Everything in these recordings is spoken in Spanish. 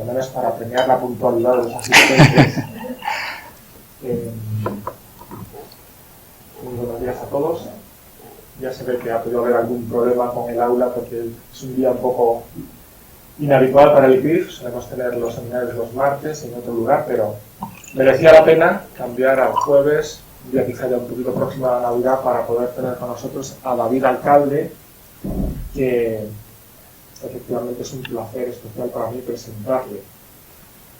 lo menos para premiar la puntualidad de los asistentes. Muy buenos días a todos. Ya se ve que ha podido haber algún problema con el aula porque es un día un poco inhabitual para el CRIF. Solemos tener los seminarios los martes en otro lugar, pero merecía la pena cambiar al jueves, un día quizá ya un poquito próximo a la Navidad, para poder tener con nosotros a David Alcalde, que efectivamente es un placer especial para mí presentarle.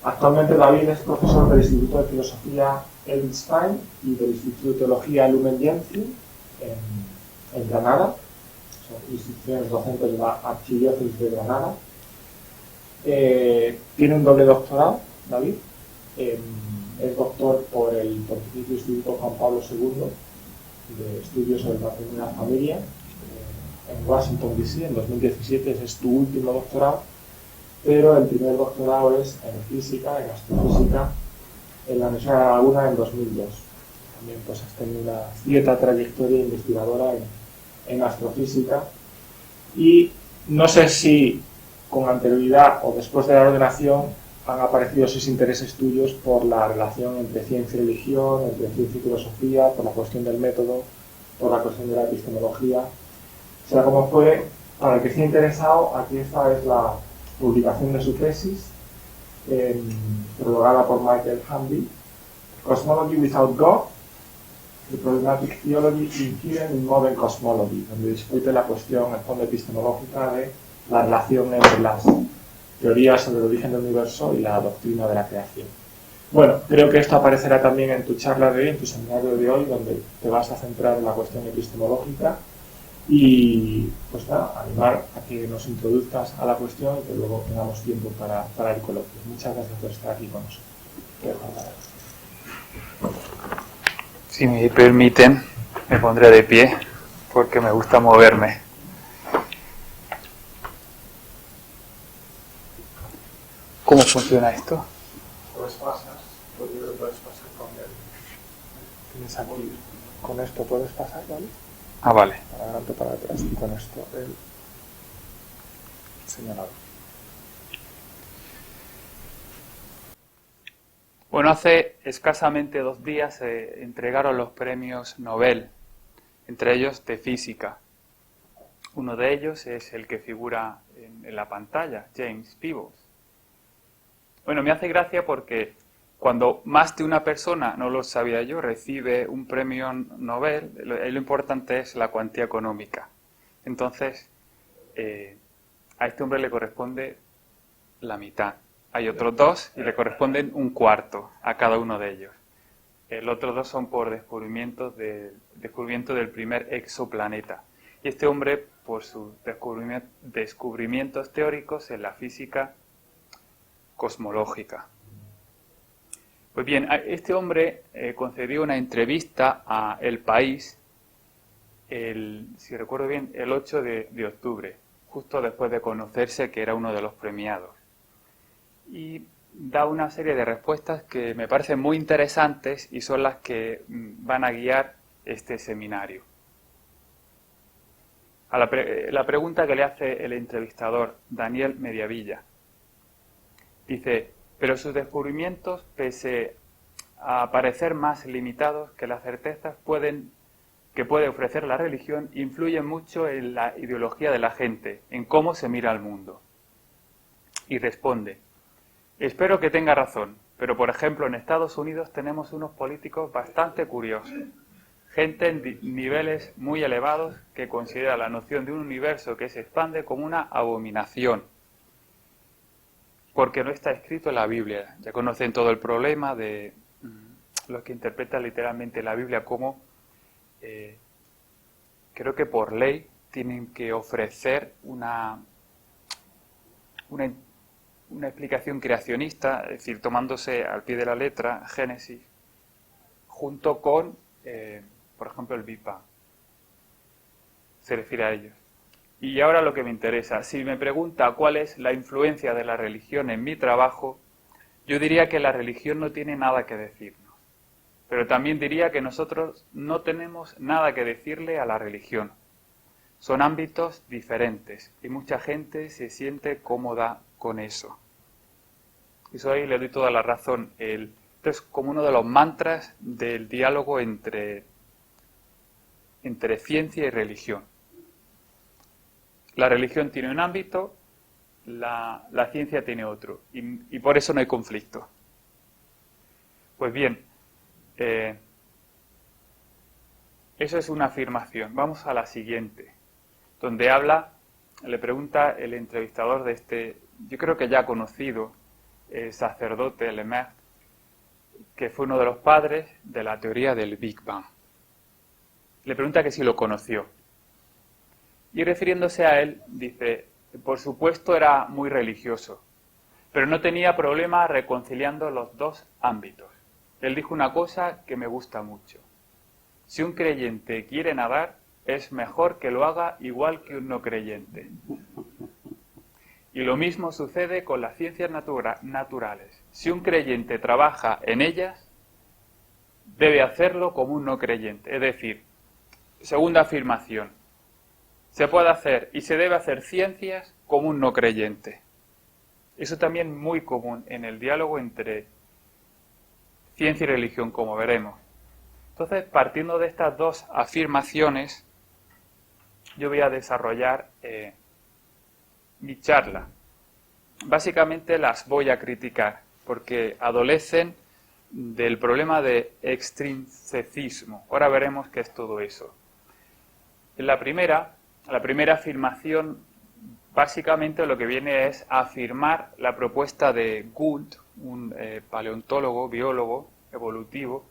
Actualmente David es profesor del Instituto de Filosofía Elmstein y del Instituto de Teología Lumen Gentium en Granada. Son instituciones docentes de la Archidiócesis de Granada. Tiene un doble doctorado, David. Es doctor por el Pontificio Instituto Juan Pablo II de Estudios sobre Patrimonio y la Familia en Washington, D.C. En 2017 ese es tu último doctorado, pero el primer doctorado es en física, en astrofísica, en la Universidad de La Laguna en 2002. También pues has tenido una cierta trayectoria investigadora en astrofísica, y no sé si con anterioridad o después de la ordenación han aparecido esos intereses tuyos por la relación entre ciencia y religión, entre ciencia y filosofía, por la cuestión del método, por la cuestión de la epistemología. Sea como fue, para el que esté interesado, aquí esta es la publicación de su tesis, prologada por Michael Hamby, Cosmology Without God, The Problematic Theology Inherent in Modern Cosmology, donde discute la cuestión, el fondo epistemológica de la relación entre las teorías sobre el origen del universo y la doctrina de la creación. Bueno, creo que esto aparecerá también en tu charla de hoy, en tu seminario de hoy, donde te vas a centrar en la cuestión epistemológica. Y pues nada, animar a que nos introduzcas a la cuestión y que luego tengamos tiempo para el coloquio. Muchas gracias por estar aquí con nosotros. Si me permiten, me pondré de pie porque me gusta moverme. ¿Cómo funciona esto? Puedes pasar con él. Tienes aquí, con esto puedes pasar, ¿vale? Ah, vale. Para adelante, para atrás, y con esto el señalador. Bueno, hace escasamente 2 días se entregaron los premios Nobel, entre ellos de física. Uno de ellos es el que figura en la pantalla, James Peebles. Bueno, me hace gracia porque cuando más de una persona, no lo sabía yo, recibe un premio Nobel, lo importante es la cuantía económica. Entonces, a este hombre le corresponde la mitad. Hay otros 2 y le corresponden 1/4 a cada uno de ellos. Los otros 2 son por descubrimiento del primer exoplaneta. Y este hombre, por sus descubrimientos teóricos en la física cosmológica. Pues bien, este hombre concedió una entrevista a El País, si recuerdo bien, el 8 de octubre, justo después de conocerse que era uno de los premiados. Y da una serie de respuestas que me parecen muy interesantes y son las que van a guiar este seminario. A la pregunta que le hace el entrevistador, Daniel Mediavilla, dice: pero sus descubrimientos, pese a parecer más limitados que las certezas que puede ofrecer la religión, influyen mucho en la ideología de la gente, en cómo se mira al mundo. Y responde: espero que tenga razón, pero por ejemplo en Estados Unidos tenemos unos políticos bastante curiosos, gente en niveles muy elevados que considera la noción de un universo que se expande como una abominación, porque no está escrito en la Biblia. Ya conocen todo el problema de los que interpretan literalmente la Biblia como, creo que por ley, tienen que ofrecer una explicación creacionista, es decir, tomándose al pie de la letra Génesis, junto con, por ejemplo, el Big Bang. Se refiere a ellos. Y ahora lo que me interesa, si me pregunta cuál es la influencia de la religión en mi trabajo, yo diría que la religión no tiene nada que decirnos. Pero también diría que nosotros no tenemos nada que decirle a la religión. Son ámbitos diferentes y mucha gente se siente cómoda con eso. Eso ahí le doy toda la razón. Esto es como uno de los mantras del diálogo entre ciencia y religión. La religión tiene un ámbito, la ciencia tiene otro, y por eso no hay conflicto. Pues bien, eso es una afirmación. Vamos a la siguiente, donde le pregunta el entrevistador de este, yo creo que ya conocido, sacerdote Lemaître, que fue uno de los padres de la teoría del Big Bang. Le pregunta que si lo conoció. Y refiriéndose a él, dice, por supuesto era muy religioso, pero no tenía problema reconciliando los dos ámbitos. Él dijo una cosa que me gusta mucho. Si un creyente quiere nadar, es mejor que lo haga igual que un no creyente. Y lo mismo sucede con las ciencias naturales. Si un creyente trabaja en ellas, debe hacerlo como un no creyente. Es decir, segunda afirmación, se puede hacer y se debe hacer ciencias como un no creyente. Eso también muy común en el diálogo entre ciencia y religión, como veremos. Entonces, partiendo de estas dos afirmaciones, yo voy a desarrollar mi charla. Básicamente las voy a criticar porque adolecen del problema de extrinsecismo. Ahora veremos qué es todo eso. La primera afirmación, básicamente lo que viene es afirmar la propuesta de Gould, un paleontólogo, biólogo, evolutivo,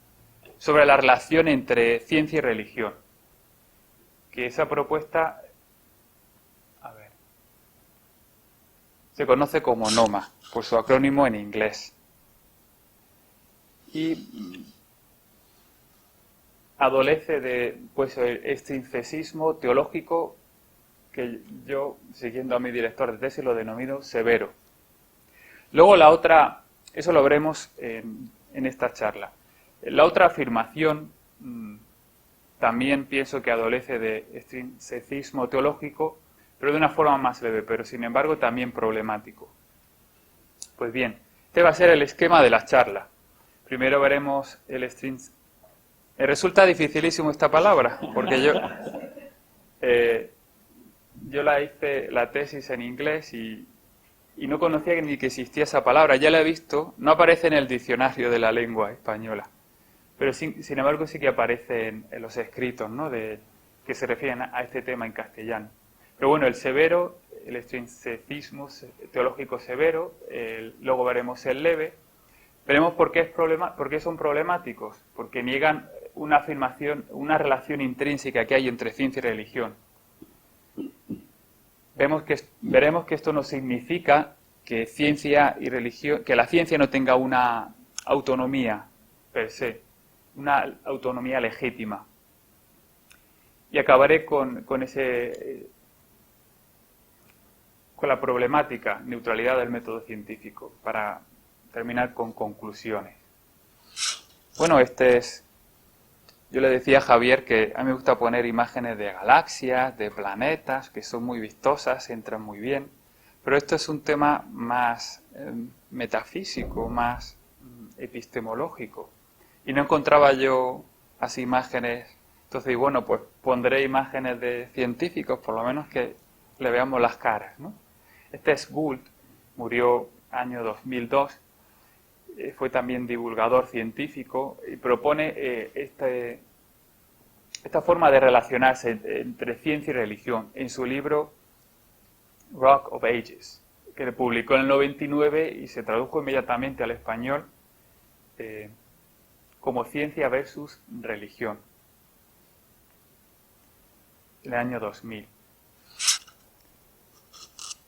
sobre la relación entre ciencia y religión. Que esa propuesta se conoce como NOMA, por su acrónimo en inglés. Y adolece de extrinsesismo teológico que yo, siguiendo a mi director de tesis, lo denomino severo. Luego la otra, eso lo veremos en esta charla. La otra afirmación también pienso que adolece de extrinsecismo teológico, pero de una forma más leve, pero sin embargo también problemático. Pues bien, este va a ser el esquema de la charla. Primero veremos el extrinsecismo. Me resulta dificilísimo esta palabra, porque yo la hice la tesis en inglés y no conocía ni que existía esa palabra. Ya la he visto, no aparece en el diccionario de la lengua española, pero sin embargo sí que aparece en los escritos, ¿no?, que se refieren a este tema en castellano. Pero bueno, el severo, el extrinsecismo teológico severo, luego veremos el leve. Veremos por qué son problemáticos, porque niegan una afirmación, una relación intrínseca que hay entre ciencia y religión. Veremos que esto no significa que ciencia y religión, que la ciencia no tenga una autonomía per se, una autonomía legítima. Y acabaré con la problemática, neutralidad del método científico, para terminar con conclusiones. Bueno, yo le decía a Javier que a mí me gusta poner imágenes de galaxias, de planetas, que son muy vistosas, entran muy bien, pero esto es un tema más metafísico, más epistemológico, y no encontraba yo así imágenes. Entonces, bueno, pues pondré imágenes de científicos, por lo menos que le veamos las caras, ¿no? Este es Gould, murió año 2002, fue también divulgador científico y propone esta forma de relacionarse entre ciencia y religión en su libro Rock of Ages, que le publicó en el 99 y se tradujo inmediatamente al español como Ciencia versus Religión, en el año 2000.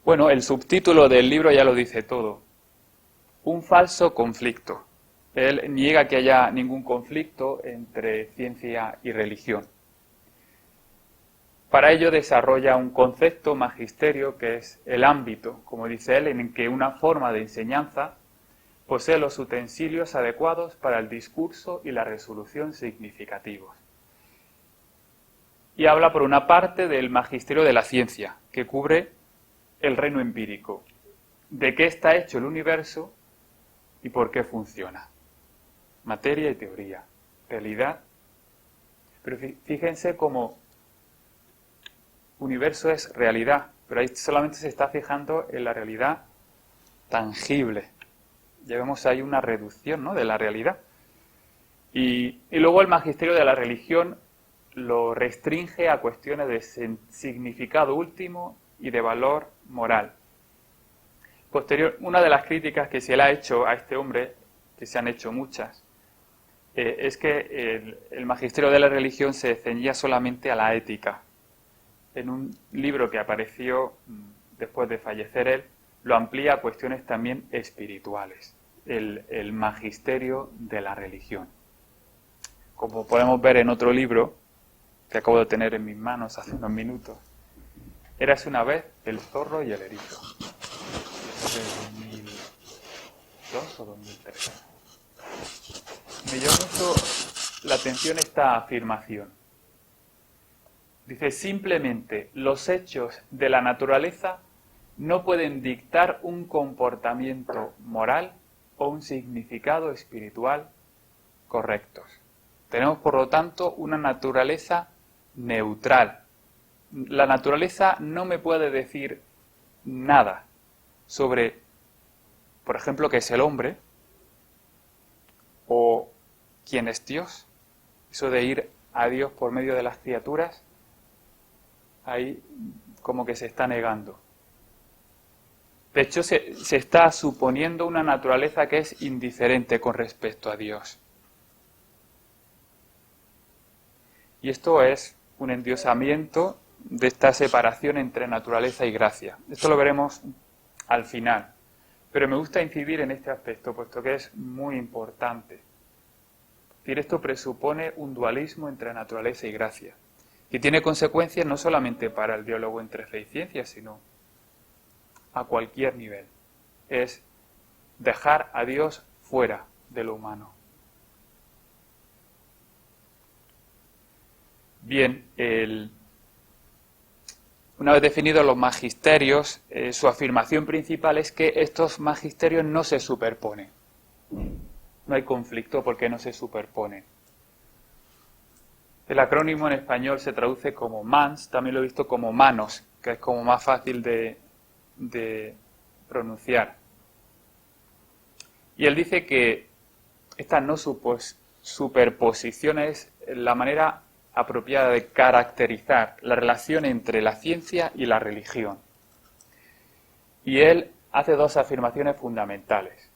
Bueno, el subtítulo del libro ya lo dice todo. Un falso conflicto. Él niega que haya ningún conflicto entre ciencia y religión. Para ello desarrolla un concepto magisterio que es el ámbito, como dice él, en que una forma de enseñanza posee los utensilios adecuados para el discurso y la resolución significativos. Y habla por una parte del magisterio de la ciencia, que cubre el reino empírico, de qué está hecho el universo ¿Y por qué funciona? Materia y teoría, realidad. Pero fíjense cómo universo es realidad, pero ahí solamente se está fijando en la realidad tangible. Ya vemos ahí una reducción, ¿no?, de la realidad. Y luego el magisterio de la religión lo restringe a cuestiones de significado último y de valor moral. Una de las críticas que se le ha hecho a este hombre, que se han hecho muchas, es que el magisterio de la religión se ceñía solamente a la ética. En un libro que apareció después de fallecer él, lo amplía a cuestiones también espirituales, el magisterio de la religión. Como podemos ver en otro libro, que acabo de tener en mis manos hace unos minutos, Érase una vez el zorro y el erizo. ¿De 2002 o 2003? Me llamó mucho la atención esta afirmación. Dice, simplemente los hechos de la naturaleza no pueden dictar un comportamiento moral o un significado espiritual correctos. Tenemos, por lo tanto, una naturaleza neutral. La naturaleza no me puede decir nada sobre, por ejemplo, qué es el hombre o quién es Dios. Eso de ir a Dios por medio de las criaturas, ahí como que se está negando. De hecho, se está suponiendo una naturaleza que es indiferente con respecto a Dios. Y esto es un endiosamiento de esta separación entre naturaleza y gracia. Esto lo veremos al final. Pero me gusta incidir en este aspecto, puesto que es muy importante. Es decir, esto presupone un dualismo entre naturaleza y gracia, que tiene consecuencias no solamente para el diálogo entre fe y ciencia, sino a cualquier nivel. Es dejar a Dios fuera de lo humano. Bien, una vez definidos los magisterios, su afirmación principal es que estos magisterios no se superponen. No hay conflicto porque no se superponen. El acrónimo en español se traduce como mans, también lo he visto como manos, que es como más fácil de pronunciar. Y él dice que esta no superposición es la manera apropiada de caracterizar la relación entre la ciencia y la religión. Y él hace dos afirmaciones fundamentales.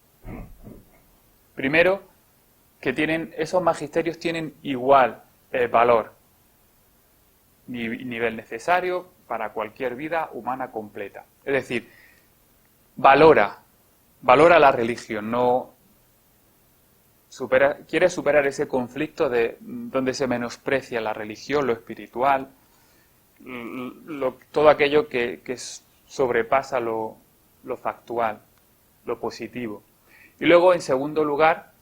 Primero, que esos magisterios tienen igual valor, nivel necesario para cualquier vida humana completa. Es decir, valora la religión, quiere superar ese conflicto de donde se menosprecia la religión, lo espiritual, todo aquello que sobrepasa lo factual, lo positivo. Y luego, en segundo lugar,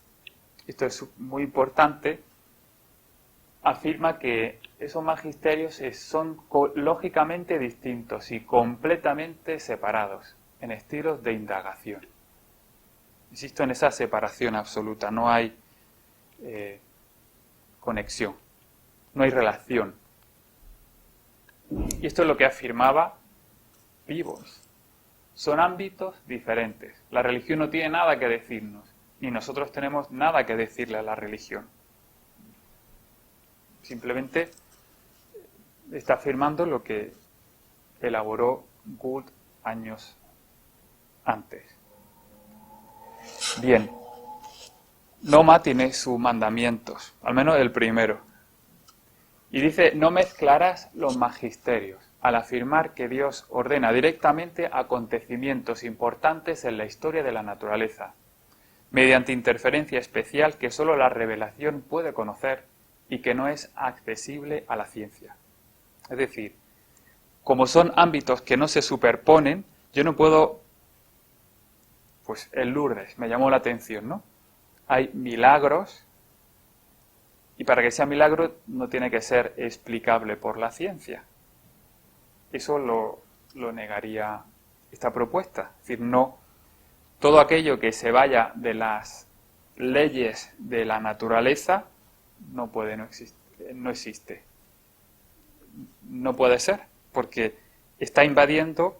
esto es muy importante, afirma que esos magisterios son lógicamente distintos y completamente separados en estilos de indagación. Insisto en esa separación absoluta, no hay conexión, no hay relación. Y esto es lo que afirmaba Peebles. Son ámbitos diferentes. La religión no tiene nada que decirnos, ni nosotros tenemos nada que decirle a la religión. Simplemente está afirmando lo que elaboró Gould años antes. Bien, Noma tiene sus mandamientos, al menos el primero. Y dice, no mezclarás los magisterios, al afirmar que Dios ordena directamente acontecimientos importantes en la historia de la naturaleza, mediante interferencia especial que sólo la revelación puede conocer y que no es accesible a la ciencia. Es decir, como son ámbitos que no se superponen, yo no puedo... Pues el Lourdes me llamó la atención, ¿no? Hay milagros y para que sea milagro no tiene que ser explicable por la ciencia. Eso lo negaría esta propuesta. Es decir, no todo aquello que se vaya de las leyes de la naturaleza no existe. No puede ser, porque está invadiendo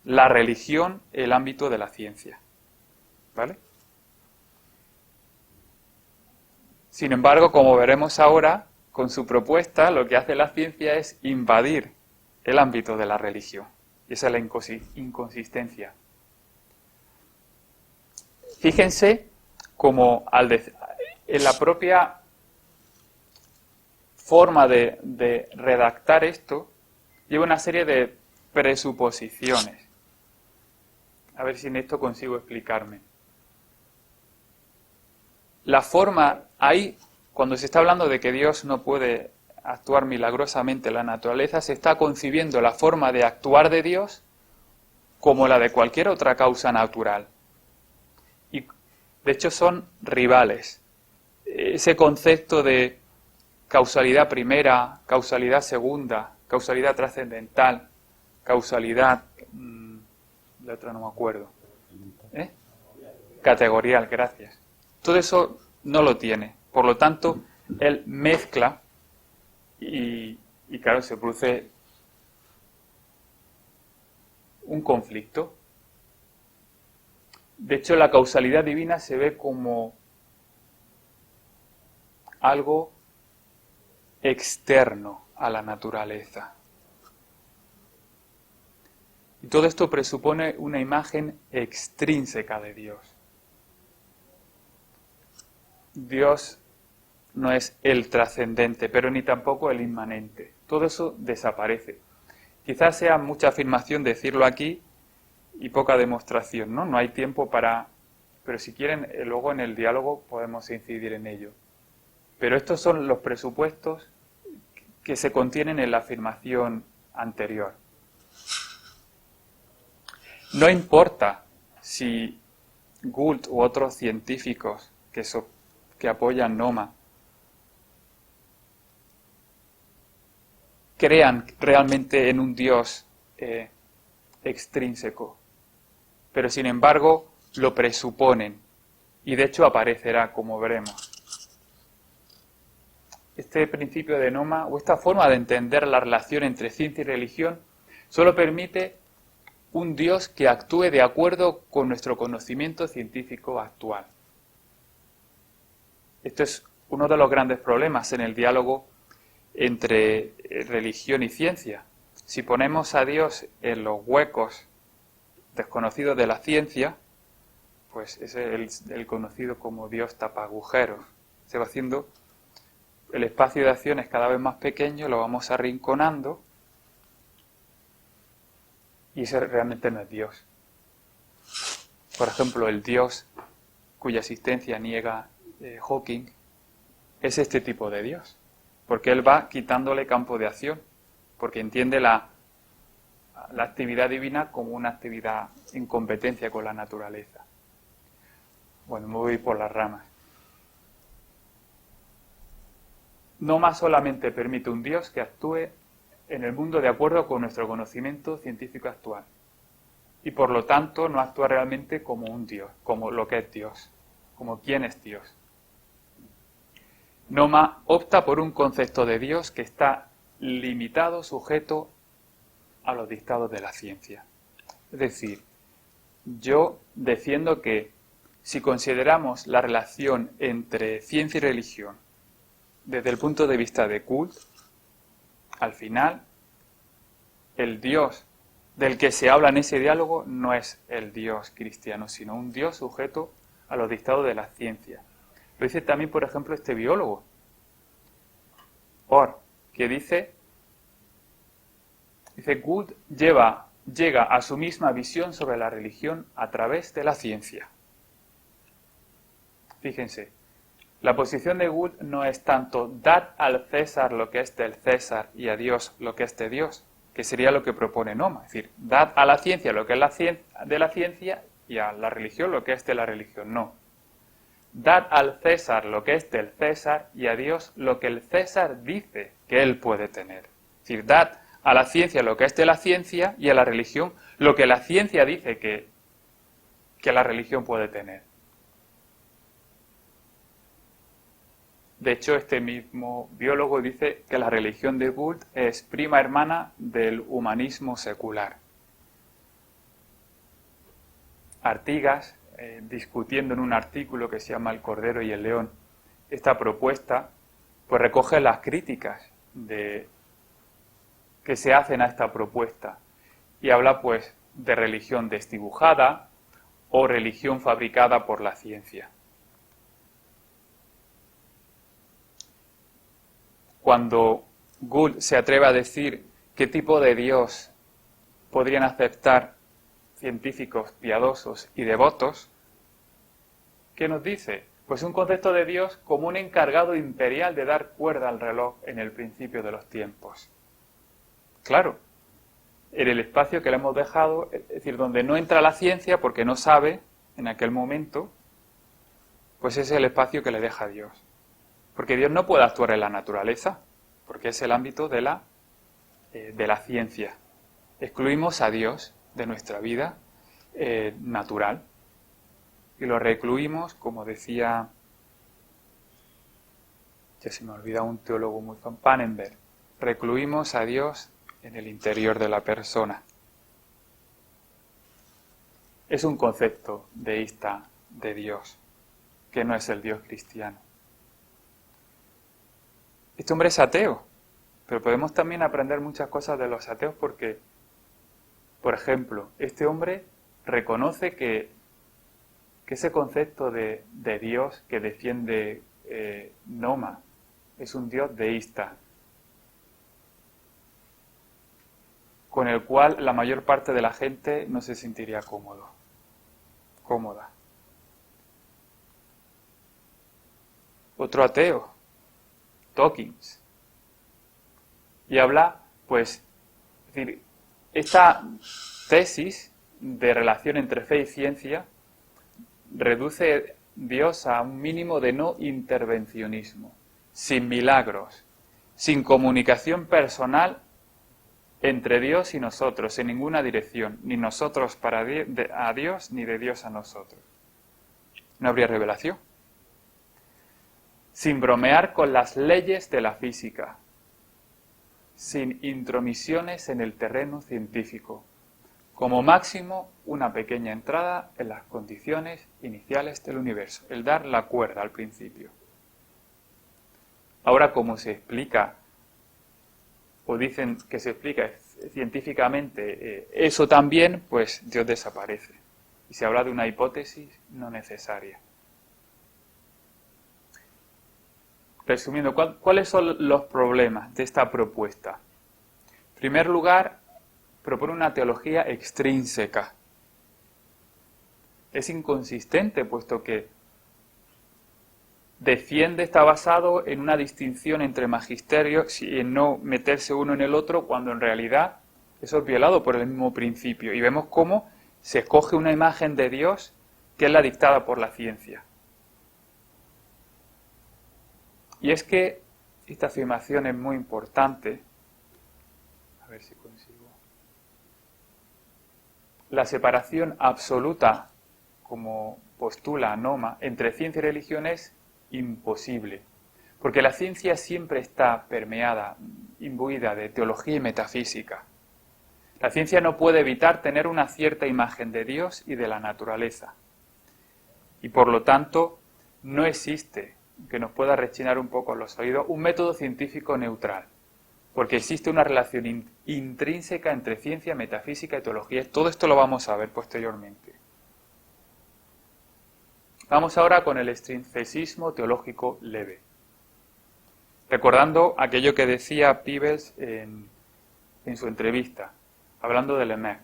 la religión, el ámbito de la ciencia. ¿Vale? Sin embargo, como veremos ahora, con su propuesta, lo que hace la ciencia es invadir el ámbito de la religión. Y esa es la inconsistencia. Fíjense como en la propia forma de redactar esto, lleva una serie de presuposiciones. A ver si en esto consigo explicarme. La forma, ahí, cuando se está hablando de que Dios no puede actuar milagrosamente en la naturaleza, se está concibiendo la forma de actuar de Dios como la de cualquier otra causa natural. Y de hecho son rivales. Ese concepto de causalidad primera, causalidad segunda, causalidad trascendental, causalidad, la otra no me acuerdo, categorial, gracias. Todo eso no lo tiene. Por lo tanto, él mezcla y claro, se produce un conflicto. De hecho, la causalidad divina se ve como algo externo a la naturaleza. Y todo esto presupone una imagen extrínseca de Dios. Dios no es el trascendente, pero ni tampoco el inmanente. Todo eso desaparece. Quizás sea mucha afirmación decirlo aquí y poca demostración, ¿no? No hay tiempo para... Pero si quieren, luego en el diálogo podemos incidir en ello. Pero estos son los presupuestos que se contienen en la afirmación anterior. No importa si Gould u otros científicos que apoyan Noma crean realmente en un Dios extrínseco, pero sin embargo lo presuponen y de hecho aparecerá, como veremos. Este principio de Noma, o esta forma de entender la relación entre ciencia y religión, solo permite un Dios que actúe de acuerdo con nuestro conocimiento científico actual. Esto es uno de los grandes problemas en el diálogo entre religión y ciencia. Si ponemos a Dios en los huecos desconocidos de la ciencia, pues es el conocido como Dios tapagujeros. Se va haciendo el espacio de acción es cada vez más pequeño, lo vamos arrinconando y ese realmente no es Dios. Por ejemplo, el Dios cuya existencia niega Hawking es este tipo de Dios, porque él va quitándole campo de acción, porque entiende la actividad divina como una actividad en competencia con la naturaleza. Bueno, me voy por las ramas. Noma solamente permite un Dios que actúe en el mundo de acuerdo con nuestro conocimiento científico actual. Y por lo tanto no actúa realmente como un Dios, como lo que es Dios, como quién es Dios. Noma opta por un concepto de Dios que está limitado, sujeto a los dictados de la ciencia. Es decir, yo defiendo que si consideramos la relación entre ciencia y religión desde el punto de vista de Gould, al final, el Dios del que se habla en ese diálogo no es el Dios cristiano, sino un Dios sujeto a los dictados de la ciencia. Lo dice también, por ejemplo, este biólogo, Orr, que dice Gould llega a su misma visión sobre la religión a través de la ciencia. Fíjense, la posición de Gould no es tanto dad al César lo que es del César y a Dios lo que es de Dios, que sería lo que propone Noma, es decir, dad a la ciencia lo que es de la ciencia y a la religión lo que es de la religión. No. Dad al César lo que es del César y a Dios lo que el César dice que él puede tener. Es decir, dad a la ciencia lo que es de la ciencia y a la religión lo que la ciencia dice que que la religión puede tener. De hecho, este mismo biólogo dice que la religión de Gould es prima hermana del humanismo secular. Artigas, discutiendo en un artículo que se llama El Cordero y el León, esta propuesta, pues recoge las críticas que se hacen a esta propuesta y habla pues de religión desdibujada o religión fabricada por la ciencia. Cuando Gould se atreve a decir qué tipo de Dios podrían aceptar científicos piadosos y devotos, ¿qué nos dice? Pues un concepto de Dios como un encargado imperial de dar cuerda al reloj en el principio de los tiempos. Claro, en el espacio que le hemos dejado, es decir, donde no entra la ciencia porque no sabe en aquel momento, pues ese es el espacio que le deja Dios. Porque Dios no puede actuar en la naturaleza, porque es el ámbito de la ciencia. Excluimos a Dios de nuestra vida natural y lo recluimos, como decía, ya se me ha olvidado un teólogo muy fan, Pannenberg, recluimos a Dios en el interior de la persona. Es un concepto deísta de Dios, que no es el Dios cristiano. Este hombre es ateo, pero podemos también aprender muchas cosas de los ateos porque, por ejemplo, este hombre reconoce que ese concepto de Dios que defiende Noma es un Dios deísta, con el cual la mayor parte de la gente no se sentiría cómoda. Otro ateo, Dawkins, y habla, pues, es decir, esta tesis de relación entre fe y ciencia reduce Dios a un mínimo de no intervencionismo, sin milagros, sin comunicación personal entre Dios y nosotros, en ninguna dirección, ni nosotros a Dios, ni de Dios a nosotros. No habría revelación. Sin bromear con las leyes de la física, sin intromisiones en el terreno científico, como máximo una pequeña entrada en las condiciones iniciales del universo, el dar la cuerda al principio. Ahora, como se explica, o dicen que se explica científicamente eso también, pues Dios desaparece. Y se habla de una hipótesis no necesaria. Resumiendo, ¿cuáles son los problemas de esta propuesta? En primer lugar, propone una teología extrínseca. Es inconsistente, puesto que está basado en una distinción entre magisterios y en no meterse uno en el otro, cuando en realidad eso es violado por el mismo principio. Y vemos cómo se escoge una imagen de Dios que es la dictada por la ciencia. Y es que esta afirmación es muy importante. A ver si consigo. La separación absoluta, como postula Noma, entre ciencia y religión es imposible. Porque la ciencia siempre está permeada, imbuida de teología y metafísica. La ciencia no puede evitar tener una cierta imagen de Dios y de la naturaleza. Y por lo tanto, no existe, que nos pueda rechinar un poco los oídos, un método científico neutral. Porque existe una relación intrínseca entre ciencia, metafísica y teología. Todo esto lo vamos a ver posteriormente. Vamos ahora con el extrinsesismo teológico leve. Recordando aquello que decía Peebles en su entrevista, hablando de Lemaitre.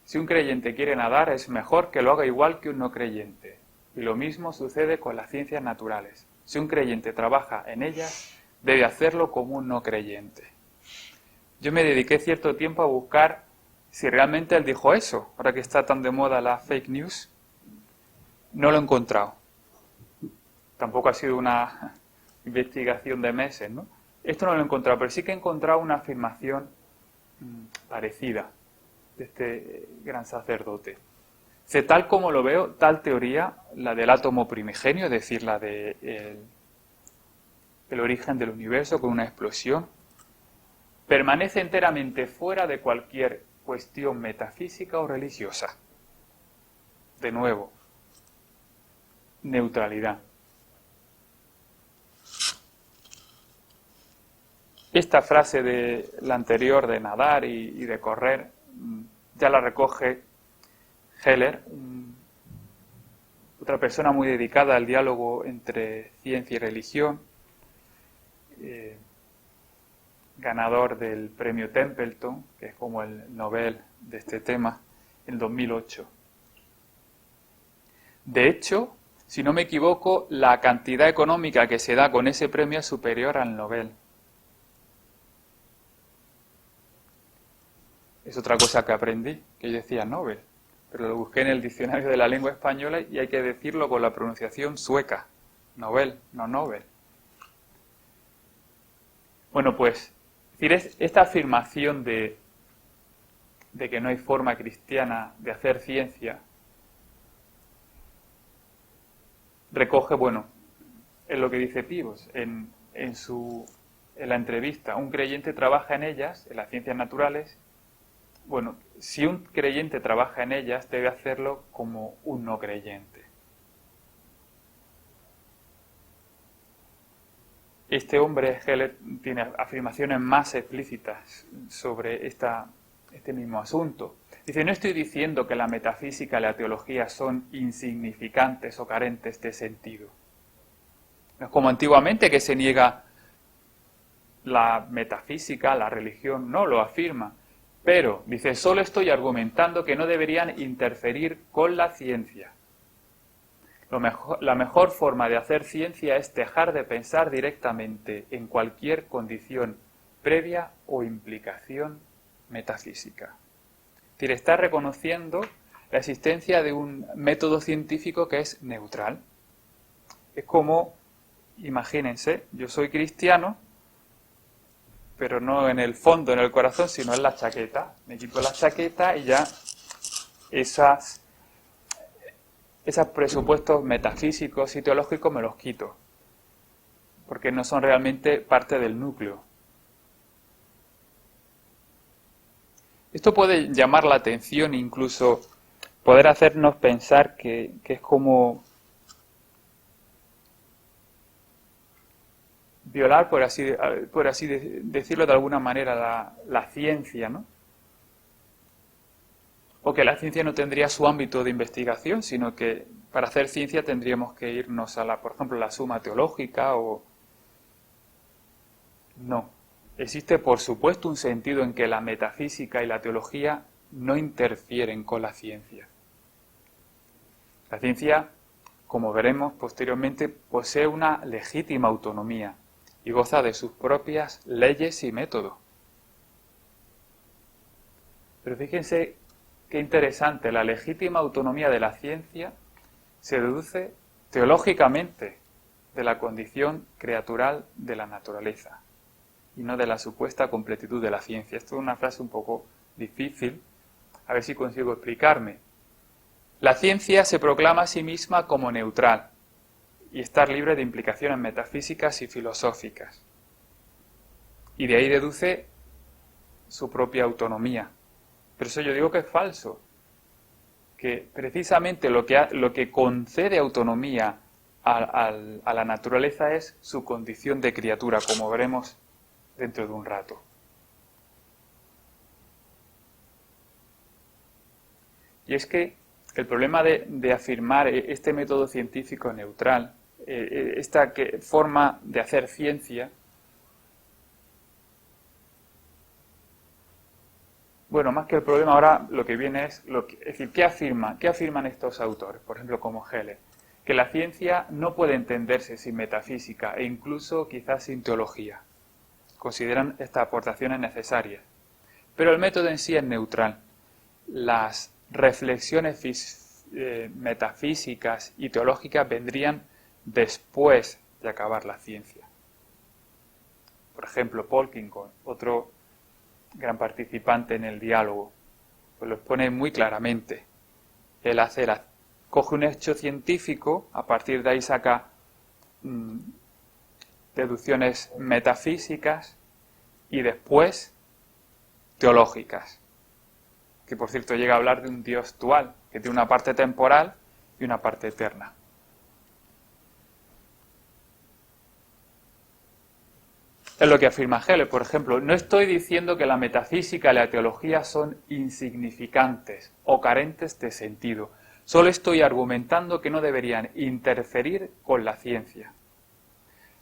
Si un creyente quiere nadar, es mejor que lo haga igual que un no creyente. Y lo mismo sucede con las ciencias naturales. Si un creyente trabaja en ellas, debe hacerlo como un no creyente. Yo me dediqué cierto tiempo a buscar si realmente él dijo eso. Ahora que está tan de moda la fake news, no lo he encontrado. Tampoco ha sido una investigación de meses, ¿no? Esto no lo he encontrado, pero sí que he encontrado una afirmación parecida de este gran sacerdote. Dice, tal como lo veo, tal teoría, la del átomo primigenio, es decir, la de el origen del universo con una explosión, permanece enteramente fuera de cualquier cuestión metafísica o religiosa. De nuevo, neutralidad. Esta frase de la anterior de nadar y de correr ya la recoge Heller, otra persona muy dedicada al diálogo entre ciencia y religión, ganador del premio Templeton, que es como el Nobel de este tema, en 2008. De hecho, si no me equivoco, la cantidad económica que se da con ese premio es superior al Nobel. Es otra cosa que aprendí, que yo decía Nobel, pero lo busqué en el diccionario de la lengua española y hay que decirlo con la pronunciación sueca. Nobel, no Nobel. Bueno, pues, esta afirmación de que no hay forma cristiana de hacer ciencia recoge, bueno, es lo que dice Peebles en la entrevista. Un creyente trabaja en ellas, en las ciencias naturales. Bueno, si un creyente trabaja en ellas, debe hacerlo como un no creyente. Este hombre, Heller, tiene afirmaciones más explícitas sobre este mismo asunto. Dice, no estoy diciendo que la metafísica y la teología son insignificantes o carentes de sentido. No es como antiguamente que se niega la metafísica, la religión, no lo afirma. Pero, dice, solo estoy argumentando que no deberían interferir con la ciencia. La mejor forma de hacer ciencia es dejar de pensar directamente en cualquier condición previa o implicación metafísica. Es decir, está reconociendo la existencia de un método científico que es neutral. Es como, imagínense, yo soy cristiano, pero no en el fondo, en el corazón, sino en la chaqueta. Me quito la chaqueta y ya esos presupuestos metafísicos y teológicos me los quito, porque no son realmente parte del núcleo. Esto puede llamar la atención, incluso poder hacernos pensar que es como violar, por así decirlo de alguna manera, la ciencia, ¿no? O que la ciencia no tendría su ámbito de investigación, sino que para hacer ciencia tendríamos que irnos por ejemplo, la suma teológica o... No. Existe, por supuesto, un sentido en que la metafísica y la teología no interfieren con la ciencia. La ciencia, como veremos posteriormente, posee una legítima autonomía y goza de sus propias leyes y métodos. Pero fíjense qué interesante, la legítima autonomía de la ciencia se deduce teológicamente de la condición creatural de la naturaleza y no de la supuesta completitud de la ciencia. Esto es una frase un poco difícil, a ver si consigo explicarme. La ciencia se proclama a sí misma como neutral y estar libre de implicaciones metafísicas y filosóficas. Y de ahí deduce su propia autonomía. Pero eso yo digo que es falso, que precisamente lo que concede autonomía a la naturaleza es su condición de criatura, como veremos dentro de un rato. Y es que el problema de afirmar este método científico neutral, esta forma de hacer ciencia, bueno, más que el problema ahora lo que viene es decir, ¿qué afirman estos autores? Por ejemplo, como Heller, que la ciencia no puede entenderse sin metafísica e incluso quizás sin teología. Consideran estas aportaciones necesarias. Pero el método en sí es neutral. Las reflexiones metafísicas y teológicas vendrían después de acabar la ciencia. Por ejemplo, Polkinghorne, otro gran participante en el diálogo, pues lo expone muy claramente. Él coge un hecho científico, a partir de ahí saca deducciones metafísicas y después teológicas. Que por cierto llega a hablar de un Dios dual, que tiene una parte temporal y una parte eterna. Es lo que afirma Hegel, por ejemplo. No estoy diciendo que la metafísica y la teología son insignificantes o carentes de sentido. Solo estoy argumentando que no deberían interferir con la ciencia.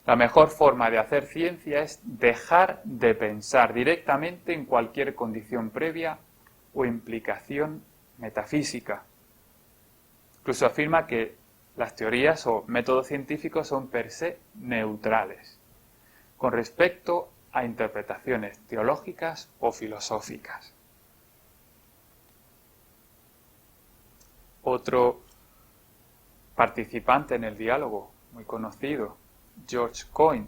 La mejor forma de hacer ciencia es dejar de pensar directamente en cualquier condición previa o implicación metafísica. Incluso afirma que las teorías o métodos científicos son per se neutrales con respecto a interpretaciones teológicas o filosóficas. Otro participante en el diálogo, muy conocido, George Coyne.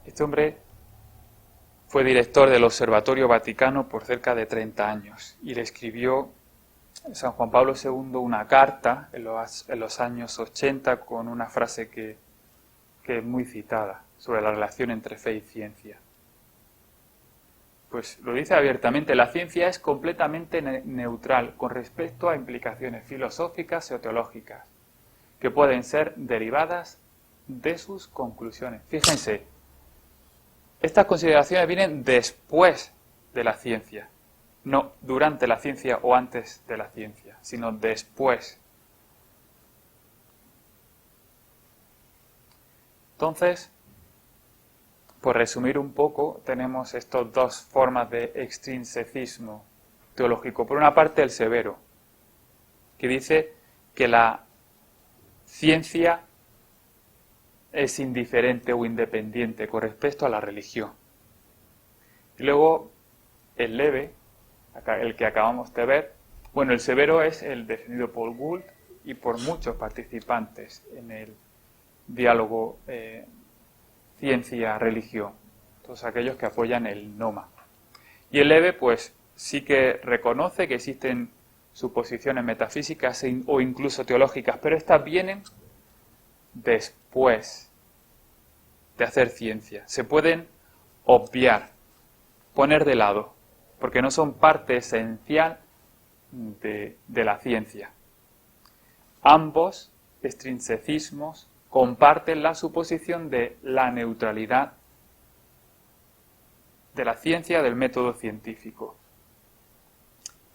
Este hombre fue director del Observatorio Vaticano por cerca de 30 años y le escribió a San Juan Pablo II una carta en los años 80 con una frase que es muy citada sobre la relación entre fe y ciencia. Pues lo dice abiertamente, la ciencia es completamente neutral con respecto a implicaciones filosóficas o teológicas que pueden ser derivadas de sus conclusiones. Fíjense, estas consideraciones vienen después de la ciencia, no durante la ciencia o antes de la ciencia, sino después. Entonces, por resumir un poco, tenemos estas dos formas de extrinsecismo teológico. Por una parte, el severo, que dice que la ciencia es indiferente o independiente con respecto a la religión. Y luego, el leve, el que acabamos de ver, bueno, el severo es el defendido por Gould y por muchos participantes en el diálogo ciencia-religión, todos aquellos que apoyan el NOMA. Y el leve, pues, sí que reconoce que existen suposiciones metafísicas o incluso teológicas, pero estas vienen después de hacer ciencia. Se pueden obviar, poner de lado, porque no son parte esencial de la ciencia. Ambos extrinsecismos comparten la suposición de la neutralidad de la ciencia del método científico.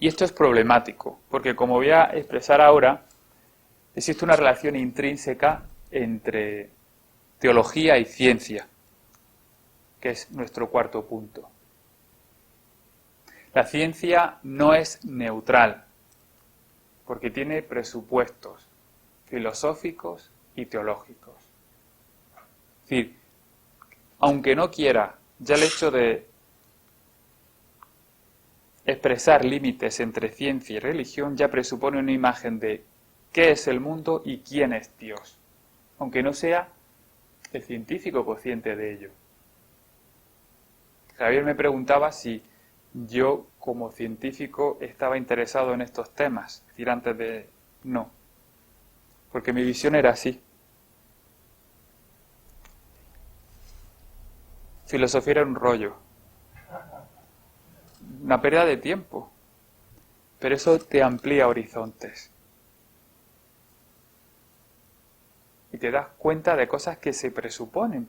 Y esto es problemático, porque como voy a expresar ahora, existe una relación intrínseca entre teología y ciencia, que es nuestro cuarto punto. La ciencia no es neutral, porque tiene presupuestos filosóficos y teológicos. Es decir, aunque no quiera, ya el hecho de expresar límites entre ciencia y religión ya presupone una imagen de qué es el mundo y quién es Dios, aunque no sea el científico consciente de ello. Javier me preguntaba si yo como científico estaba interesado en estos temas, es decir, antes de... No, porque mi visión era así. Filosofía era un rollo, una pérdida de tiempo, pero eso te amplía horizontes y te das cuenta de cosas que se presuponen,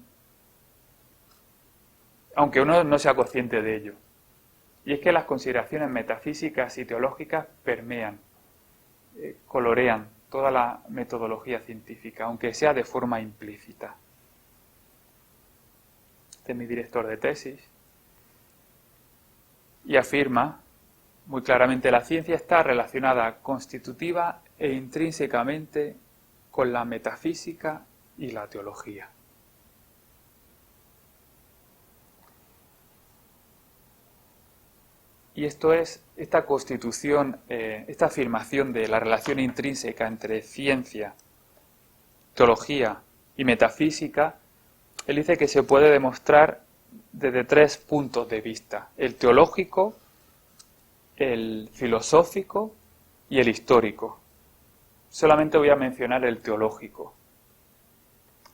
aunque uno no sea consciente de ello. Y es que las consideraciones metafísicas y teológicas permean, colorean toda la metodología científica, aunque sea de forma implícita. Este es mi director de tesis y afirma muy claramente: la ciencia está relacionada constitutiva e intrínsecamente con la metafísica y la teología. Y esto es, esta constitución, esta afirmación de la relación intrínseca entre ciencia, teología y metafísica, él dice que se puede demostrar desde 3 puntos de vista: el teológico, el filosófico y el histórico. Solamente voy a mencionar el teológico.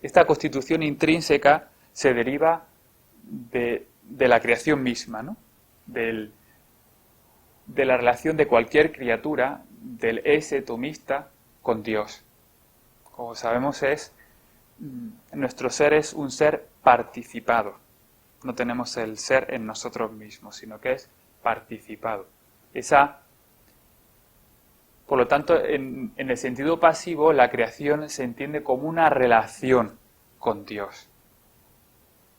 Esta constitución intrínseca se deriva de la creación misma, ¿no? De la relación de cualquier criatura, del ese tomista con Dios. Como sabemos, nuestro ser es un ser participado. No tenemos el ser en nosotros mismos, sino que es participado. Por lo tanto, en el sentido pasivo, la creación se entiende como una relación con Dios.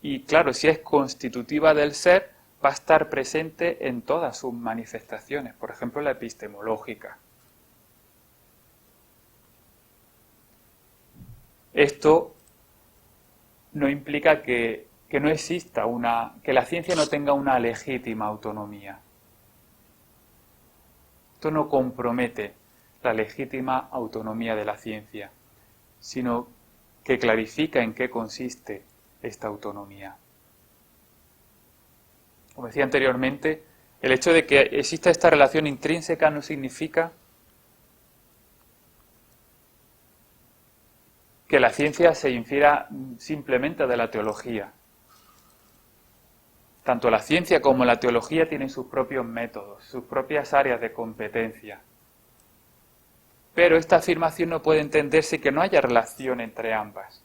Y claro, si es constitutiva del ser, va a estar presente en todas sus manifestaciones, por ejemplo, la epistemológica. Esto no implica que no exista que la ciencia no tenga una legítima autonomía. Esto no compromete la legítima autonomía de la ciencia, sino que clarifica en qué consiste esta autonomía. Como decía anteriormente, el hecho de que exista esta relación intrínseca no significa que la ciencia se infiera simplemente de la teología. Tanto la ciencia como la teología tienen sus propios métodos, sus propias áreas de competencia. Pero esta afirmación no puede entenderse que no haya relación entre ambas.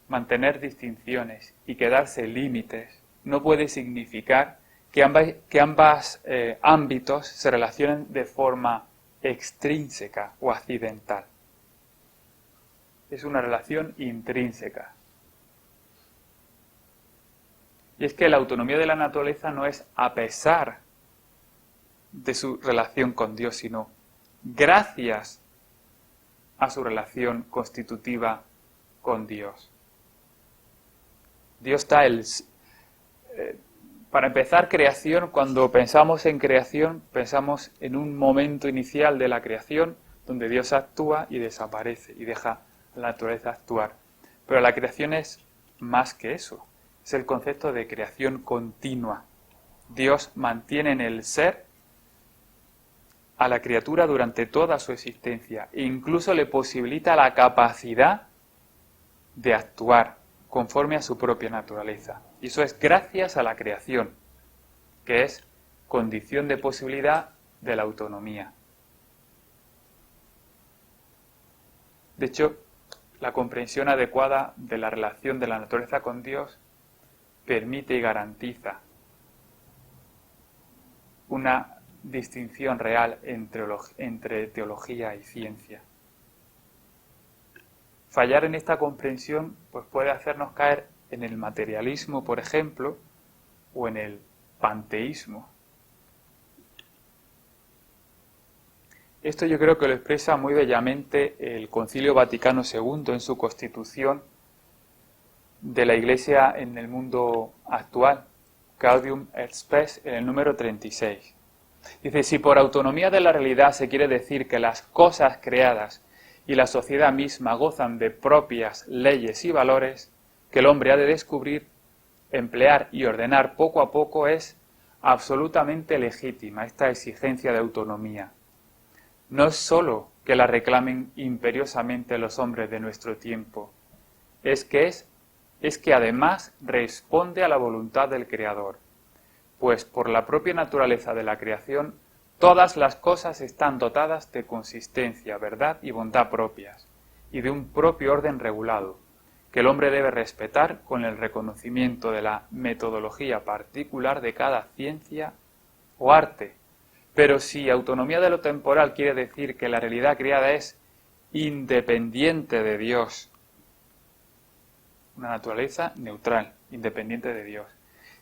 Mantener distinciones y quedarse límites no puede significar que ambos ámbitos se relacionen de forma extrínseca o accidental. Es una relación intrínseca. Y es que la autonomía de la naturaleza no es a pesar de su relación con Dios, sino gracias a su relación constitutiva con Dios. Dios está para empezar, creación, cuando pensamos en creación, pensamos en un momento inicial de la creación donde Dios actúa y desaparece y deja a la naturaleza actuar. Pero la creación es más que eso. Es el concepto de creación continua. Dios mantiene en el ser a la criatura durante toda su existencia e incluso le posibilita la capacidad de actuar conforme a su propia naturaleza. Y eso es gracias a la creación, que es condición de posibilidad de la autonomía. De hecho, la comprensión adecuada de la relación de la naturaleza con Dios permite y garantiza una distinción real entre teología y ciencia. Fallar en esta comprensión pues puede hacernos caer en el materialismo, por ejemplo, o en el panteísmo. Esto yo creo que lo expresa muy bellamente el Concilio Vaticano II en su constitución de la Iglesia en el mundo actual, Gaudium et Spes, en el número 36. Dice, si por autonomía de la realidad se quiere decir que las cosas creadas y la sociedad misma gozan de propias leyes y valores que el hombre ha de descubrir, emplear y ordenar poco a poco, es absolutamente legítima esta exigencia de autonomía. No es sólo que la reclamen imperiosamente los hombres de nuestro tiempo, es que además responde a la voluntad del Creador, pues por la propia naturaleza de la creación todas las cosas están dotadas de consistencia, verdad y bondad propias, y de un propio orden regulado, que el hombre debe respetar con el reconocimiento de la metodología particular de cada ciencia o arte. Pero si autonomía de lo temporal quiere decir que la realidad creada es independiente de Dios, una naturaleza neutral, independiente de Dios,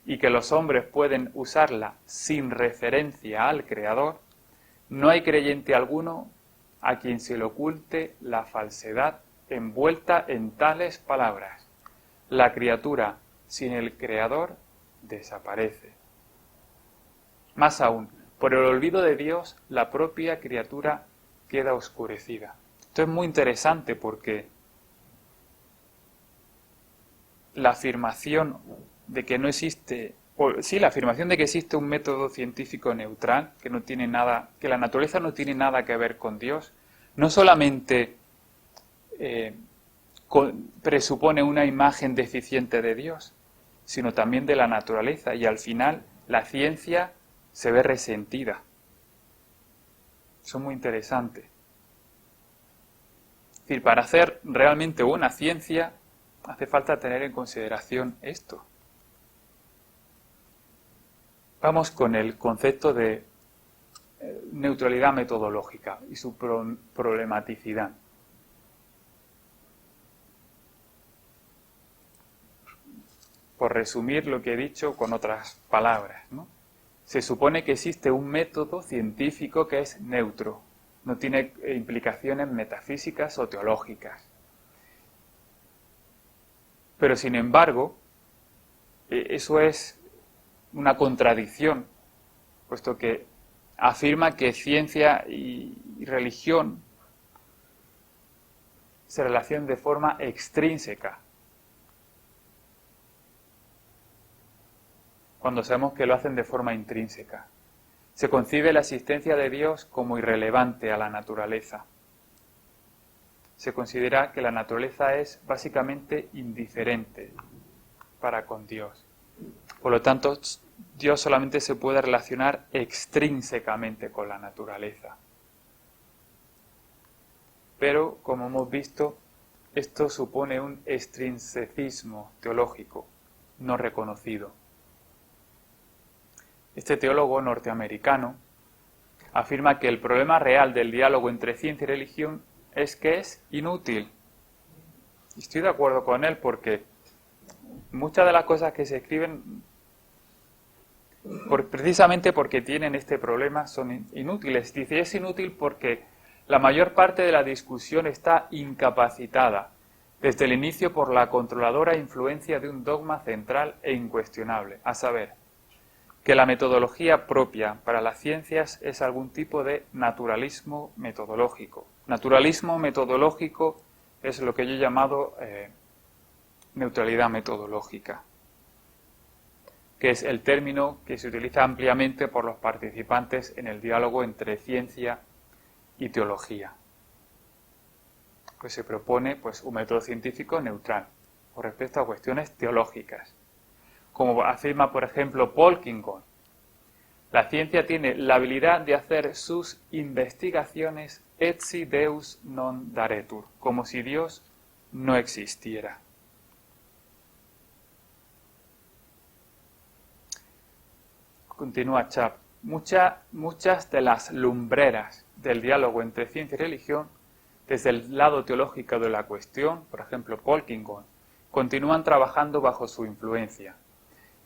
y que los hombres pueden usarla sin referencia al Creador, no hay creyente alguno a quien se le oculte la falsedad envuelta en tales palabras. La criatura sin el Creador desaparece. Más aún, por el olvido de Dios, la propia criatura queda oscurecida. Esto es muy interesante porque la afirmación de que no existe sí, la afirmación de que existe un método científico neutral, que no tiene nada, que la naturaleza no tiene nada que ver con Dios, no solamente presupone una imagen deficiente de Dios, sino también de la naturaleza, y al final la ciencia se ve resentida. Eso es muy interesante. Es decir, para hacer realmente buena ciencia hace falta tener en consideración esto. Vamos con el concepto de neutralidad metodológica y su problematicidad. Por resumir lo que he dicho con otras palabras, ¿no? Se supone que existe un método científico que es neutro, no tiene implicaciones metafísicas o teológicas. Pero sin embargo, eso es una contradicción, puesto que afirma que ciencia y religión se relacionan de forma extrínseca, cuando sabemos que lo hacen de forma intrínseca. Se concibe la existencia de Dios como irrelevante a la naturaleza. Se considera que la naturaleza es básicamente indiferente para con Dios. Por lo tanto, Dios solamente se puede relacionar extrínsecamente con la naturaleza. Pero, como hemos visto, esto supone un extrinsecismo teológico no reconocido. Este teólogo norteamericano afirma que el problema real del diálogo entre ciencia y religión es que es inútil. Y estoy de acuerdo con él porque muchas de las cosas que se escriben, precisamente porque tienen este problema, son inútiles. Dice, es inútil porque la mayor parte de la discusión está incapacitada desde el inicio por la controladora influencia de un dogma central e incuestionable, a saber, que la metodología propia para las ciencias es algún tipo de naturalismo metodológico. Naturalismo metodológico es lo que yo he llamado neutralidad metodológica, que es el término que se utiliza ampliamente por los participantes en el diálogo entre ciencia y teología. Pues se propone un método científico neutral con respecto a cuestiones teológicas. Como afirma, por ejemplo, Polkinghorne, la ciencia tiene la habilidad de hacer sus investigaciones etsi Deus non daretur, como si Dios no existiera. Continúa Chap. Muchas de las lumbreras del diálogo entre ciencia y religión, desde el lado teológico de la cuestión, por ejemplo Polkinghorne, continúan trabajando bajo su influencia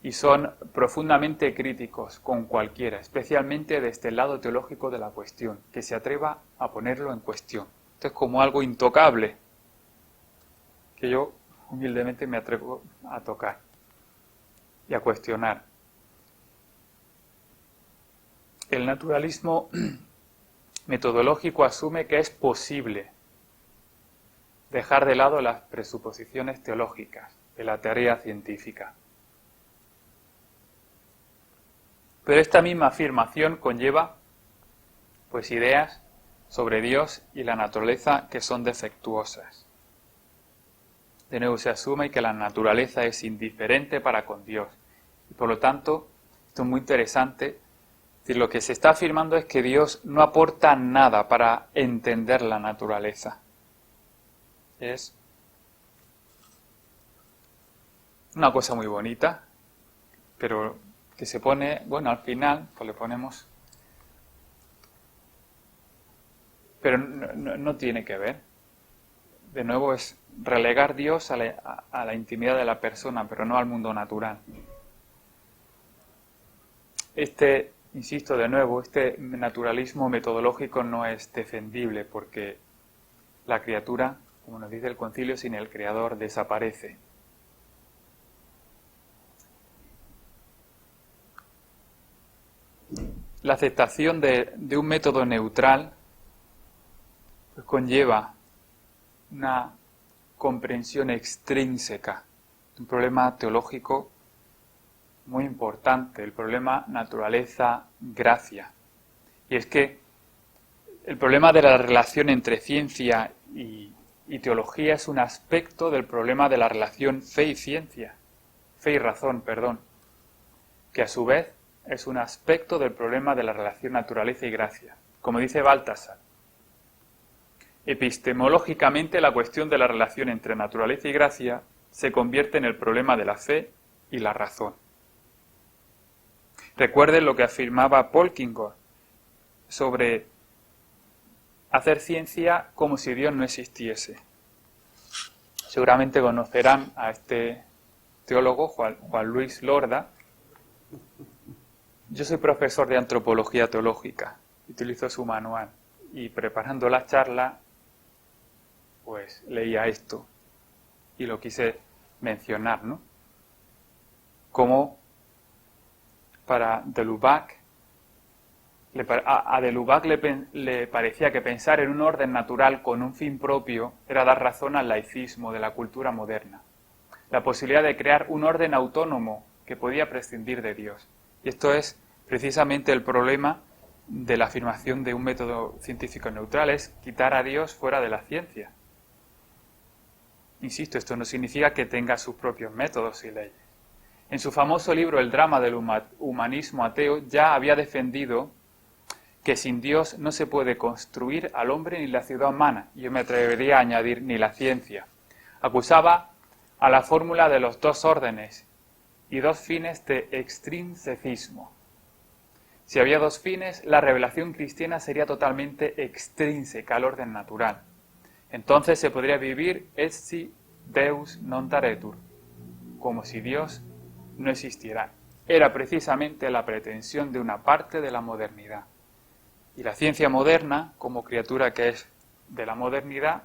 y son profundamente críticos con cualquiera, especialmente desde el lado teológico de la cuestión, que se atreva a ponerlo en cuestión. Esto es como algo intocable, que yo humildemente me atrevo a tocar y a cuestionar. El naturalismo metodológico asume que es posible dejar de lado las presuposiciones teológicas de la teoría científica. Pero esta misma afirmación conlleva ideas sobre Dios y la naturaleza que son defectuosas. De nuevo se asume que la naturaleza es indiferente para con Dios. Y por lo tanto, esto es muy interesante. Es decir, lo que se está afirmando es que Dios no aporta nada para entender la naturaleza. Es una cosa muy bonita, pero que se pone, al final, le ponemos, pero no tiene que ver. De nuevo es relegar Dios a la intimidad de la persona, pero no al mundo natural. Insisto de nuevo, este naturalismo metodológico no es defendible porque la criatura, como nos dice el concilio, sin el Creador desaparece. La aceptación de un método neutral conlleva una comprensión extrínseca de un problema teológico muy importante, el problema naturaleza-gracia. Y es que el problema de la relación entre ciencia y teología es un aspecto del problema de la relación fe y ciencia, fe y razón, perdón, que a su vez es un aspecto del problema de la relación naturaleza y gracia. Como dice Baltasar, epistemológicamente la cuestión de la relación entre naturaleza y gracia se convierte en el problema de la fe y la razón. Recuerden lo que afirmaba Polkinghorne sobre hacer ciencia como si Dios no existiese. Seguramente conocerán a este teólogo, Juan Luis Lorda. Yo soy profesor de antropología teológica, utilizo su manual y preparando la charla, pues leía esto y lo quise mencionar, ¿no? Como para de Lubac, a de Lubac le parecía que pensar en un orden natural con un fin propio era dar razón al laicismo de la cultura moderna. La posibilidad de crear un orden autónomo que podía prescindir de Dios. Y esto es precisamente el problema de la afirmación de un método científico neutral, es quitar a Dios fuera de la ciencia. Insisto, esto no significa que tenga sus propios métodos y leyes. En su famoso libro El drama del humanismo ateo ya había defendido que sin Dios no se puede construir al hombre ni la ciudad humana, y yo me atrevería a añadir ni la ciencia. Acusaba a la fórmula de los dos órdenes y dos fines de extrinsecismo. Si había dos fines, la revelación cristiana sería totalmente extrínseca al orden natural. Entonces se podría vivir etsi Deus non daretur, como si Dios no existiera. Era precisamente la pretensión de una parte de la modernidad. Y la ciencia moderna, como criatura que es de la modernidad,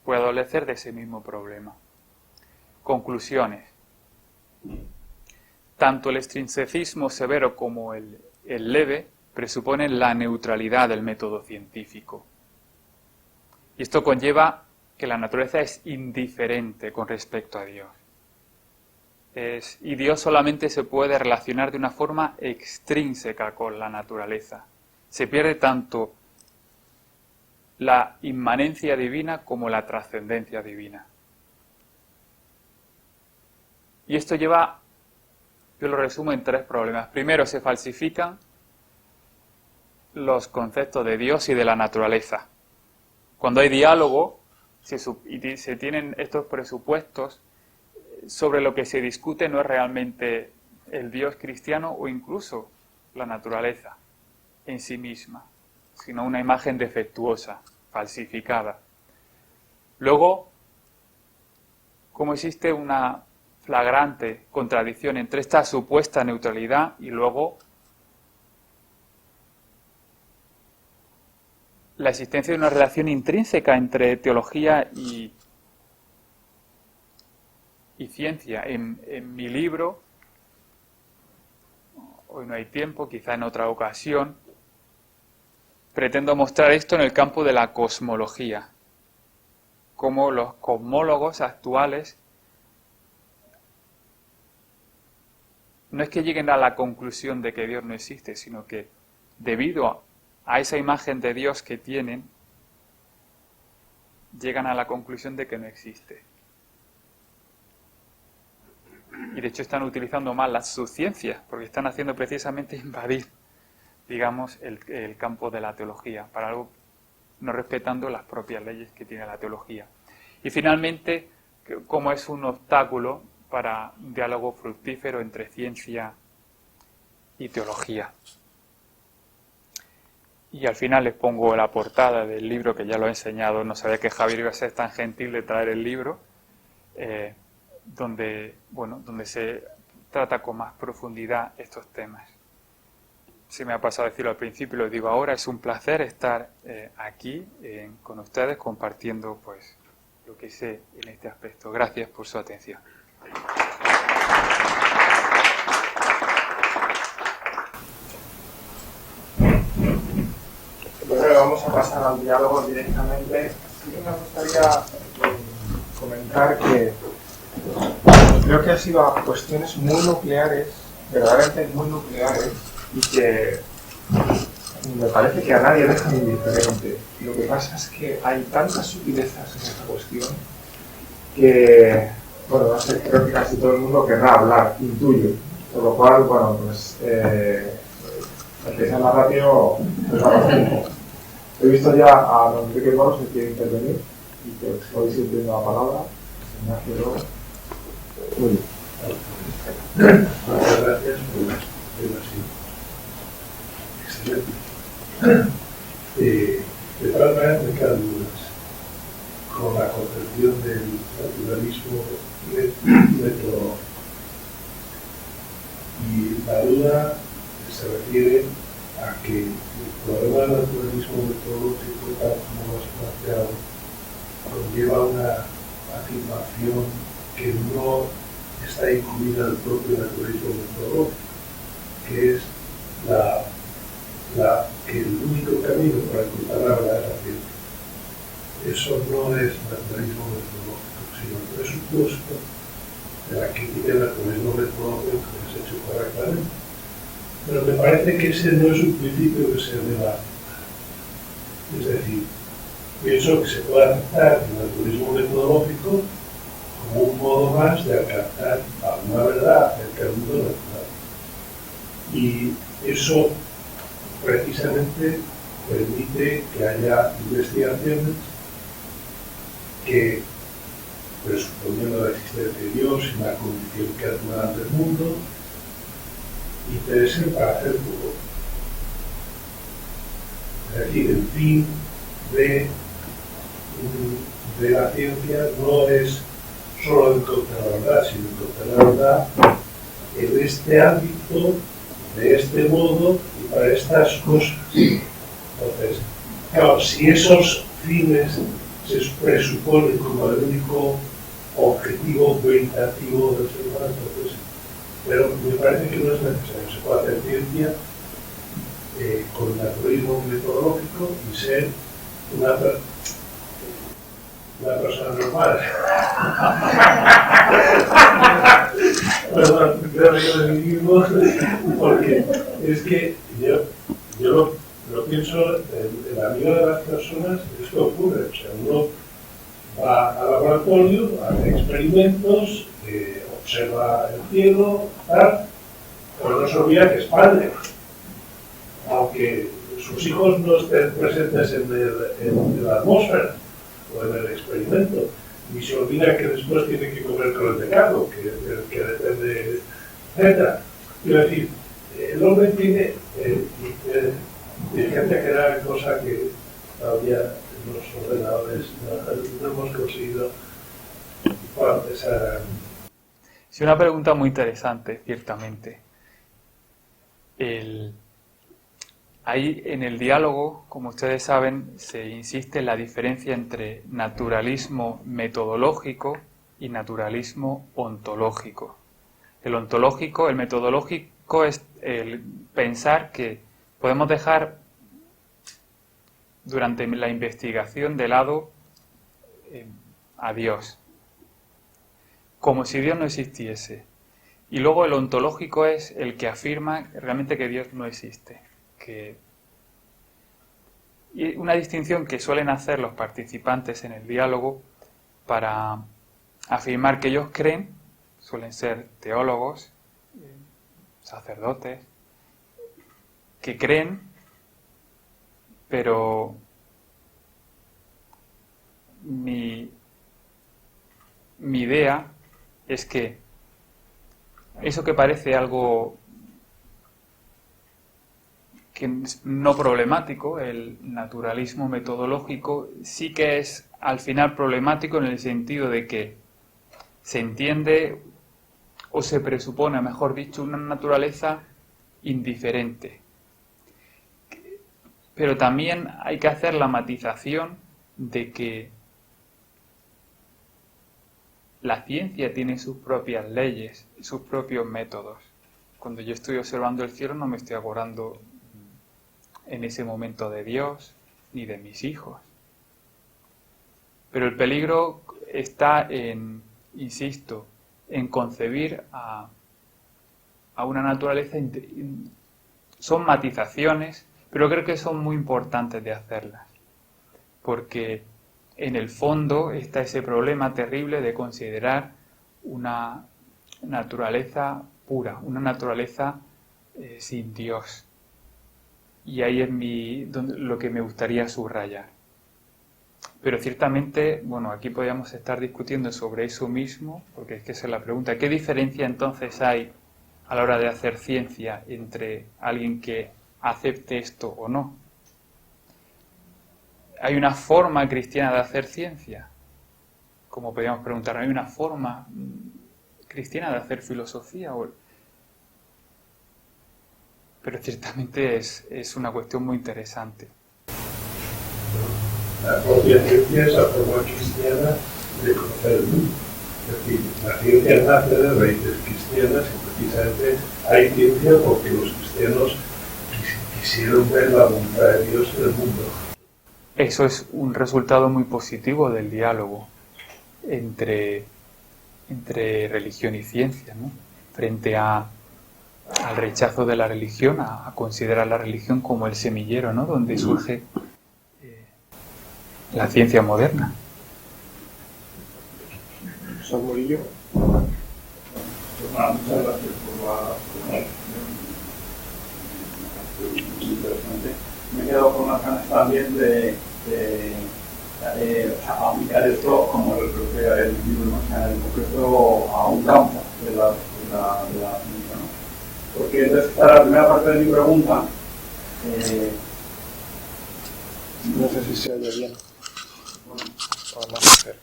puede adolecer de ese mismo problema. Conclusiones. Tanto el extrinsecismo severo como el leve presuponen la neutralidad del método científico. Y esto conlleva que la naturaleza es indiferente con respecto a Dios. Y Dios solamente se puede relacionar de una forma extrínseca con la naturaleza. Se pierde tanto la inmanencia divina como la trascendencia divina. Y esto lleva, yo lo resumo en tres problemas. Primero, se falsifican los conceptos de Dios y de la naturaleza. Cuando hay diálogo y se tienen estos presupuestos, sobre lo que se discute no es realmente el Dios cristiano o incluso la naturaleza en sí misma, sino una imagen defectuosa, falsificada. Luego, como existe una flagrante contradicción entre esta supuesta neutralidad y luego la existencia de una relación intrínseca entre teología y ciencia. En mi libro, hoy no hay tiempo, quizá en otra ocasión, pretendo mostrar esto en el campo de la cosmología, cómo los cosmólogos actuales no es que lleguen a la conclusión de que Dios no existe, sino que debido a esa imagen de Dios que tienen, llegan a la conclusión de que no existe. Y de hecho están utilizando mal las subciencias, porque están haciendo precisamente invadir, digamos, el campo de la teología, para algo no respetando las propias leyes que tiene la teología. Y finalmente, cómo es un obstáculo para un diálogo fructífero entre ciencia y teología. Y al final les pongo la portada del libro, que ya lo he enseñado, no sabía que Javier iba a ser tan gentil de traer el libro, donde se trata con más profundidad estos temas. Se me ha pasado a decirlo al principio, lo digo ahora, es un placer estar aquí con ustedes compartiendo pues lo que sé en este aspecto. Gracias por su atención. Bueno, vamos a pasar al diálogo directamente. Sí que me gustaría comentar que creo que ha sido a cuestiones muy nucleares, verdaderamente muy nucleares, y que me parece que a nadie dejan indiferente. Lo que pasa es que hay tantas sutilezas en esta cuestión que, bueno, no sé, creo que casi todo el mundo querrá hablar, intuyo. Por lo cual, bueno, pues, el que sea más rápido, pues va rápido. He visto ya a don Enrique Moros que quiere intervenir y que podéis ir pidiendo la palabra. Ignacio luego. Muy bien. Muchas gracias por la excelente. De todas maneras me quedan dudas con la concepción del naturalismo metodológico. Y la duda se refiere a que el problema del naturalismo metodológico, tal como lo has planteado, conlleva una afirmación que no está incluida en el propio naturalismo metodológico, que es que el único camino para encontrar la verdadera ciencia. Eso no es naturalismo metodológico, sino el presupuesto de la crítica del naturalismo metodológico que has hecho correctamente. Pero me parece que ese no es un principio que se deba aceptar. Es decir, pienso que se puede aceptar el naturalismo metodológico como un modo más de alcanzar alguna verdad acerca del mundo natural. Y eso precisamente permite que haya investigaciones que, presuponiendo la existencia de Dios y la condición creatura del mundo, interesen para hacer todo. Es decir, el fin de la ciencia no es solo encontrar la verdad, sino encontrar la verdad en este ámbito, de este modo y para estas cosas. Entonces, claro, si esos fines se presuponen como el único objetivo veritativo del ser humano, entonces, pero me parece que no es necesario. Se puede hacer ciencia con naturalismo metodológico y ser una persona normal. Perdón, creo que de mí mismo, porque es que yo lo pienso en la vida de las personas, esto ocurre. O sea, uno va al laboratorio, hace experimentos, observa el cielo, tal, pero no se olvida que es padre. Aunque sus hijos no estén presentes en la atmósfera o en el experimento, y se olvida que después tiene que comer con el pecado, que depende, etc. Quiero decir, el hombre tiene, fíjate que era cosa que todavía los ordenadores no hemos conseguido esa. Sí, una pregunta muy interesante, ciertamente. Ahí en el diálogo, como ustedes saben, se insiste en la diferencia entre naturalismo metodológico y naturalismo ontológico. El ontológico, el metodológico es el pensar que podemos dejar durante la investigación de lado a Dios, como si Dios no existiese. Y luego el ontológico es el que afirma realmente que Dios no existe. Y una distinción que suelen hacer los participantes en el diálogo para afirmar que ellos creen, suelen ser teólogos, sacerdotes, que creen, pero mi idea es que eso que parece algo que es no problemático, el naturalismo metodológico, sí que es al final problemático en el sentido de que se entiende o se presupone, mejor dicho, una naturaleza indiferente. Pero también hay que hacer la matización de que la ciencia tiene sus propias leyes, sus propios métodos. Cuando yo estoy observando el cielo no me estoy acordando en ese momento de Dios ni de mis hijos. Pero el peligro está insisto, en concebir a una naturaleza. Son matizaciones, pero creo que son muy importantes de hacerlas, porque en el fondo está ese problema terrible de considerar una naturaleza pura, una naturaleza sin Dios. Y ahí es lo que me gustaría subrayar. Pero ciertamente, bueno, aquí podríamos estar discutiendo sobre eso mismo, porque es que esa es la pregunta. ¿Qué diferencia entonces hay a la hora de hacer ciencia entre alguien que acepte esto o no? ¿Hay una forma cristiana de hacer ciencia? Como podríamos preguntar, ¿hay una forma cristiana de hacer filosofía? Pero ciertamente es una cuestión muy interesante. La propia ciencia es la forma cristiana de conocer el mundo. Es decir, la ciencia nace de raíces cristianas y precisamente hay ciencia porque los cristianos quisieron ver la voluntad de Dios en el mundo. Eso es un resultado muy positivo del diálogo entre religión y ciencia, ¿no? Frente al rechazo de la religión, a considerar la religión como el semillero, ¿no? Donde surge la ciencia moderna. San Murillo. Muchas gracias por la interesante. Me he quedado con unas ganas también de aplicar esto, como lo que el libro más en concreto, a un campo de la ciencia, ¿no? Porque entonces está la primera parte de mi pregunta. No sé si se oye bien. Vamos a hacer.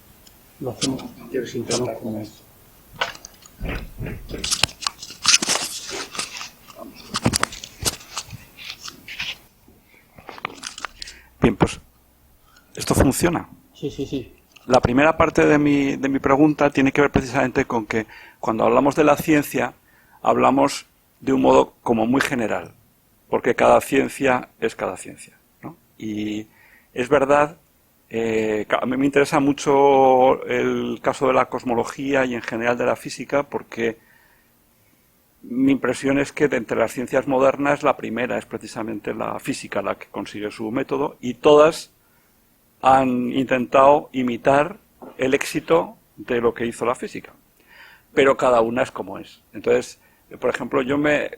Lo hacemos. ¿Quieres intentar con esto? Bien, pues esto funciona. Sí. La primera parte de mi pregunta tiene que ver precisamente con que cuando hablamos de la ciencia hablamos de un modo como muy general, porque cada ciencia es cada ciencia, ¿no? Y es verdad, a mí me interesa mucho el caso de la cosmología y en general de la física, porque mi impresión es que de entre las ciencias modernas la primera es precisamente la física la que consigue su método, y todas han intentado imitar el éxito de lo que hizo la física, pero cada una es como es. Entonces, por ejemplo, yo me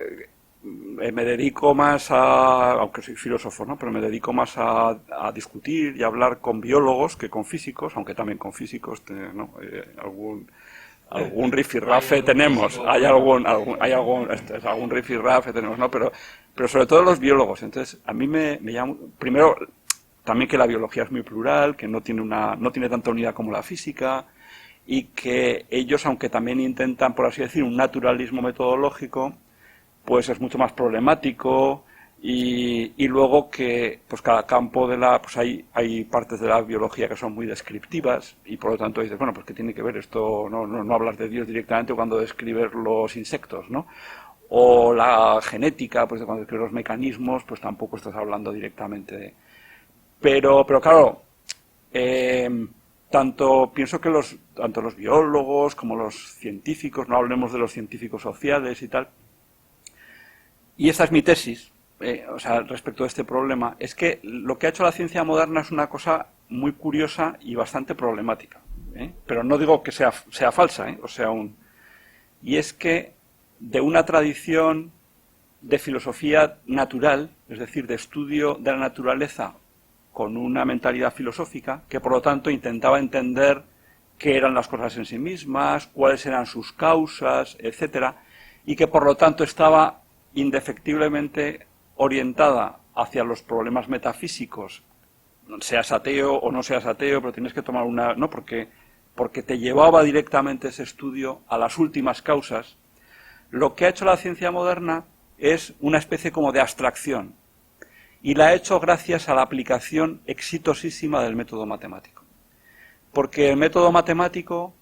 dedico más aunque soy filósofo, ¿no? Pero me dedico más a discutir y a hablar con biólogos que con físicos, aunque también con físicos, ¿no? Algún rifirrafe tenemos, hay algún rifirrafe tenemos, ¿no? Pero sobre todo los biólogos. Entonces, a mí me llama, primero, también que la biología es muy plural, que no tiene tanta unidad como la física, y que ellos, aunque también intentan, por así decir, un naturalismo metodológico, pues es mucho más problemático, y luego que pues cada campo pues hay partes de la biología que son muy descriptivas, y por lo tanto dices, bueno, pues ¿qué tiene que ver esto? No hablas de Dios directamente cuando describes los insectos, ¿no? O la genética, pues cuando describes los mecanismos, pues tampoco estás hablando directamente de... Pero claro, pienso que tanto los biólogos como los científicos, no hablemos de los científicos sociales y tal, y esta es mi tesis, respecto a este problema, es que lo que ha hecho la ciencia moderna es una cosa muy curiosa y bastante problemática, pero no digo que sea falsa, y es que de una tradición de filosofía natural, es decir, de estudio de la naturaleza con una mentalidad filosófica, que por lo tanto intentaba entender qué eran las cosas en sí mismas, cuáles eran sus causas, etcétera, y que por lo tanto estaba indefectiblemente orientada hacia los problemas metafísicos, seas ateo o no seas ateo, pero tienes que tomar no, porque te llevaba directamente ese estudio a las últimas causas. Lo que ha hecho la ciencia moderna es una especie como de abstracción, y la ha hecho gracias a la aplicación exitosísima del método matemático. Porque el método matemático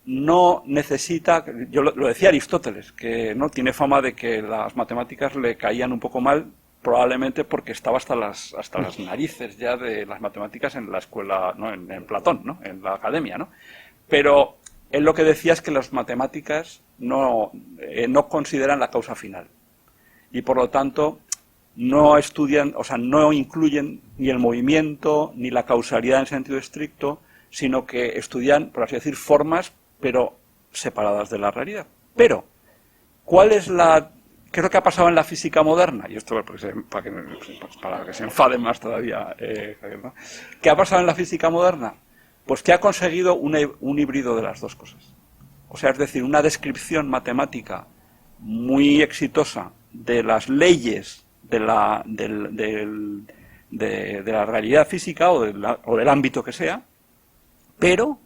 no necesita, yo lo decía Aristóteles, que no tiene fama de que las matemáticas le caían un poco mal, probablemente porque estaba hasta las narices ya de las matemáticas en la escuela, no, en Platón, ¿no? En la academia, ¿no? Pero él lo que decía es que las matemáticas no consideran la causa final y por lo tanto no estudian, o sea, no incluyen ni el movimiento ni la causalidad en sentido estricto, sino que estudian, por así decir, formas, pero separadas de la realidad. Pero, ¿qué es lo que ha pasado en la física moderna? Y esto para que se enfaden más todavía, Javier, ¿no? ¿Qué ha pasado en la física moderna? Pues que ha conseguido un híbrido de las dos cosas. O sea, es decir, una descripción matemática muy exitosa de las leyes de la realidad física o del ámbito que sea, pero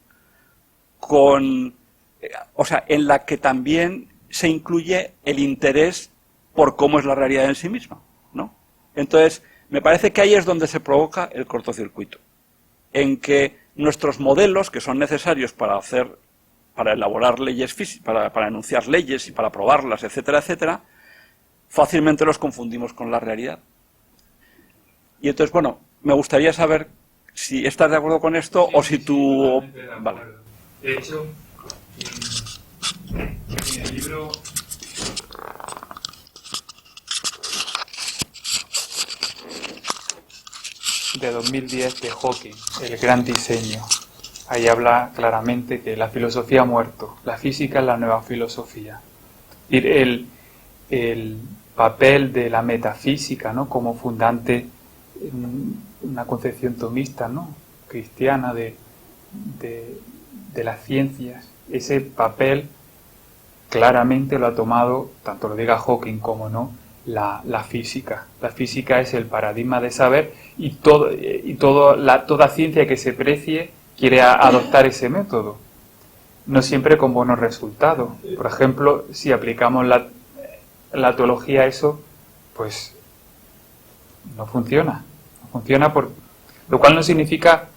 en la que también se incluye el interés por cómo es la realidad en sí misma, ¿no? Entonces, me parece que ahí es donde se provoca el cortocircuito, en que nuestros modelos, que son necesarios para elaborar leyes físicas, para enunciar leyes y para probarlas, etcétera, etcétera, fácilmente los confundimos con la realidad. Y entonces, bueno, me gustaría saber si estás de acuerdo con esto o si tú... Vale. De hecho, en el libro de 2010 de Hawking, El gran diseño, ahí habla claramente que la filosofía ha muerto, la física es la nueva filosofía. Y el papel de la metafísica, ¿no?, como fundante, una concepción tomista, ¿no?, cristiana de las ciencias, ese papel claramente lo ha tomado, tanto lo diga Hawking como no, la física. La física es el paradigma de saber y toda ciencia que se precie quiere adoptar ese método, no siempre con buenos resultados. Por ejemplo, si aplicamos la teología a eso, pues no funciona, lo cual no significa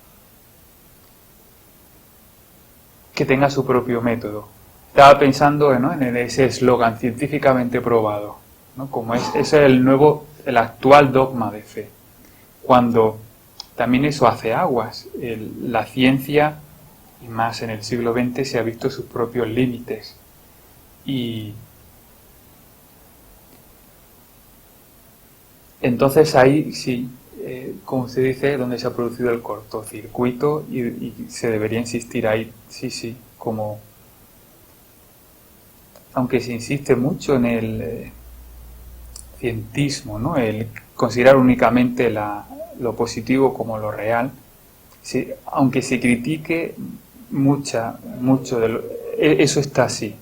que tenga su propio método. Estaba pensando, ¿no?, en ese eslogan científicamente probado, ¿no?, como ese es el actual dogma de fe, cuando también eso hace aguas. La ciencia, y más en el siglo XX, se ha visto sus propios límites y entonces ahí sí, como se dice, donde se ha producido el cortocircuito y se debería insistir ahí, sí, como, aunque se insiste mucho en el cientismo, ¿no?, el considerar únicamente lo positivo como lo real, sí, aunque se critique mucho eso está así.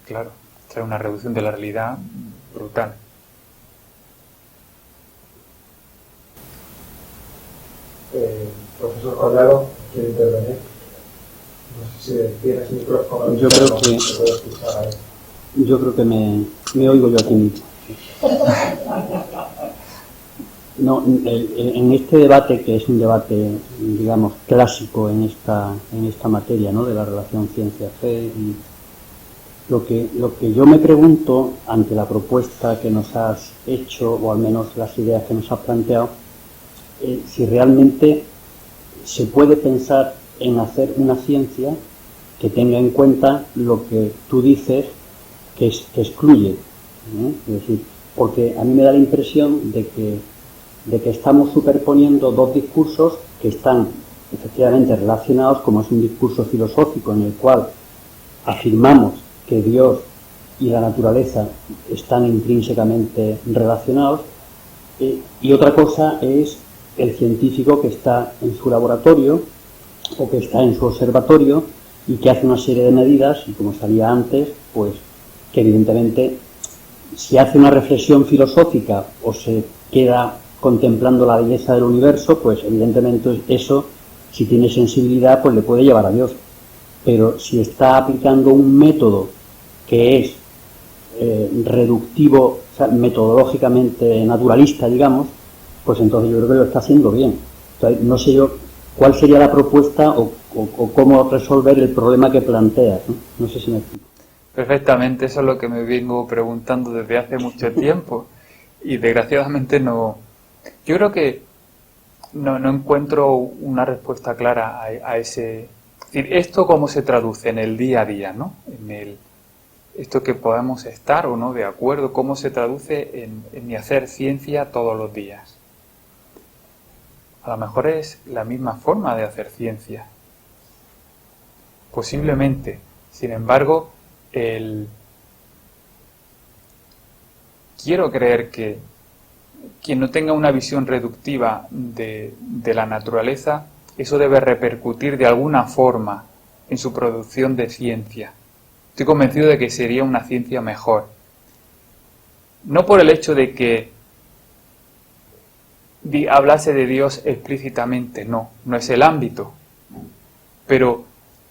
Claro, trae una reducción de la realidad brutal. Profesor Collado, ¿quiere intervenir? No sé si tienes micrófono. Yo creo que me oigo yo aquí mismo. No, en este debate, que es un debate, digamos, clásico en esta materia, ¿no?, de la relación ciencia-fe, y lo que yo me pregunto ante la propuesta que nos has hecho, o al menos las ideas que nos has planteado, si realmente se puede pensar en hacer una ciencia que tenga en cuenta lo que tú dices que excluye, ¿no? Es decir, porque a mí me da la impresión de que estamos superponiendo dos discursos que están efectivamente relacionados, como es un discurso filosófico en el cual afirmamos que Dios y la naturaleza están intrínsecamente relacionados, y otra cosa es el científico que está en su laboratorio o que está en su observatorio y que hace una serie de medidas, y como salía antes, pues que evidentemente si hace una reflexión filosófica o se queda contemplando la belleza del universo, pues evidentemente eso, si tiene sensibilidad, pues le puede llevar a Dios. Pero si está aplicando un método que es reductivo, o sea, metodológicamente naturalista, digamos, pues entonces yo creo que lo está haciendo bien. Entonces, no sé yo cuál sería la propuesta o cómo resolver el problema que planteas, ¿no? No sé si me explico. Perfectamente, eso es lo que me vengo preguntando desde hace mucho tiempo y desgraciadamente no. Yo creo que no encuentro una respuesta clara a ese... Es decir, ¿esto cómo se traduce en el día a día, ¿no? Esto que podemos estar o no de acuerdo, ¿cómo se traduce en mi hacer ciencia todos los días? A lo mejor es la misma forma de hacer ciencia. Posiblemente. Sin embargo, quiero creer que quien no tenga una visión reductiva de la naturaleza, eso debe repercutir de alguna forma en su producción de ciencia. Estoy convencido de que sería una ciencia mejor. No por el hecho de que hablase de Dios explícitamente, no es el ámbito. Pero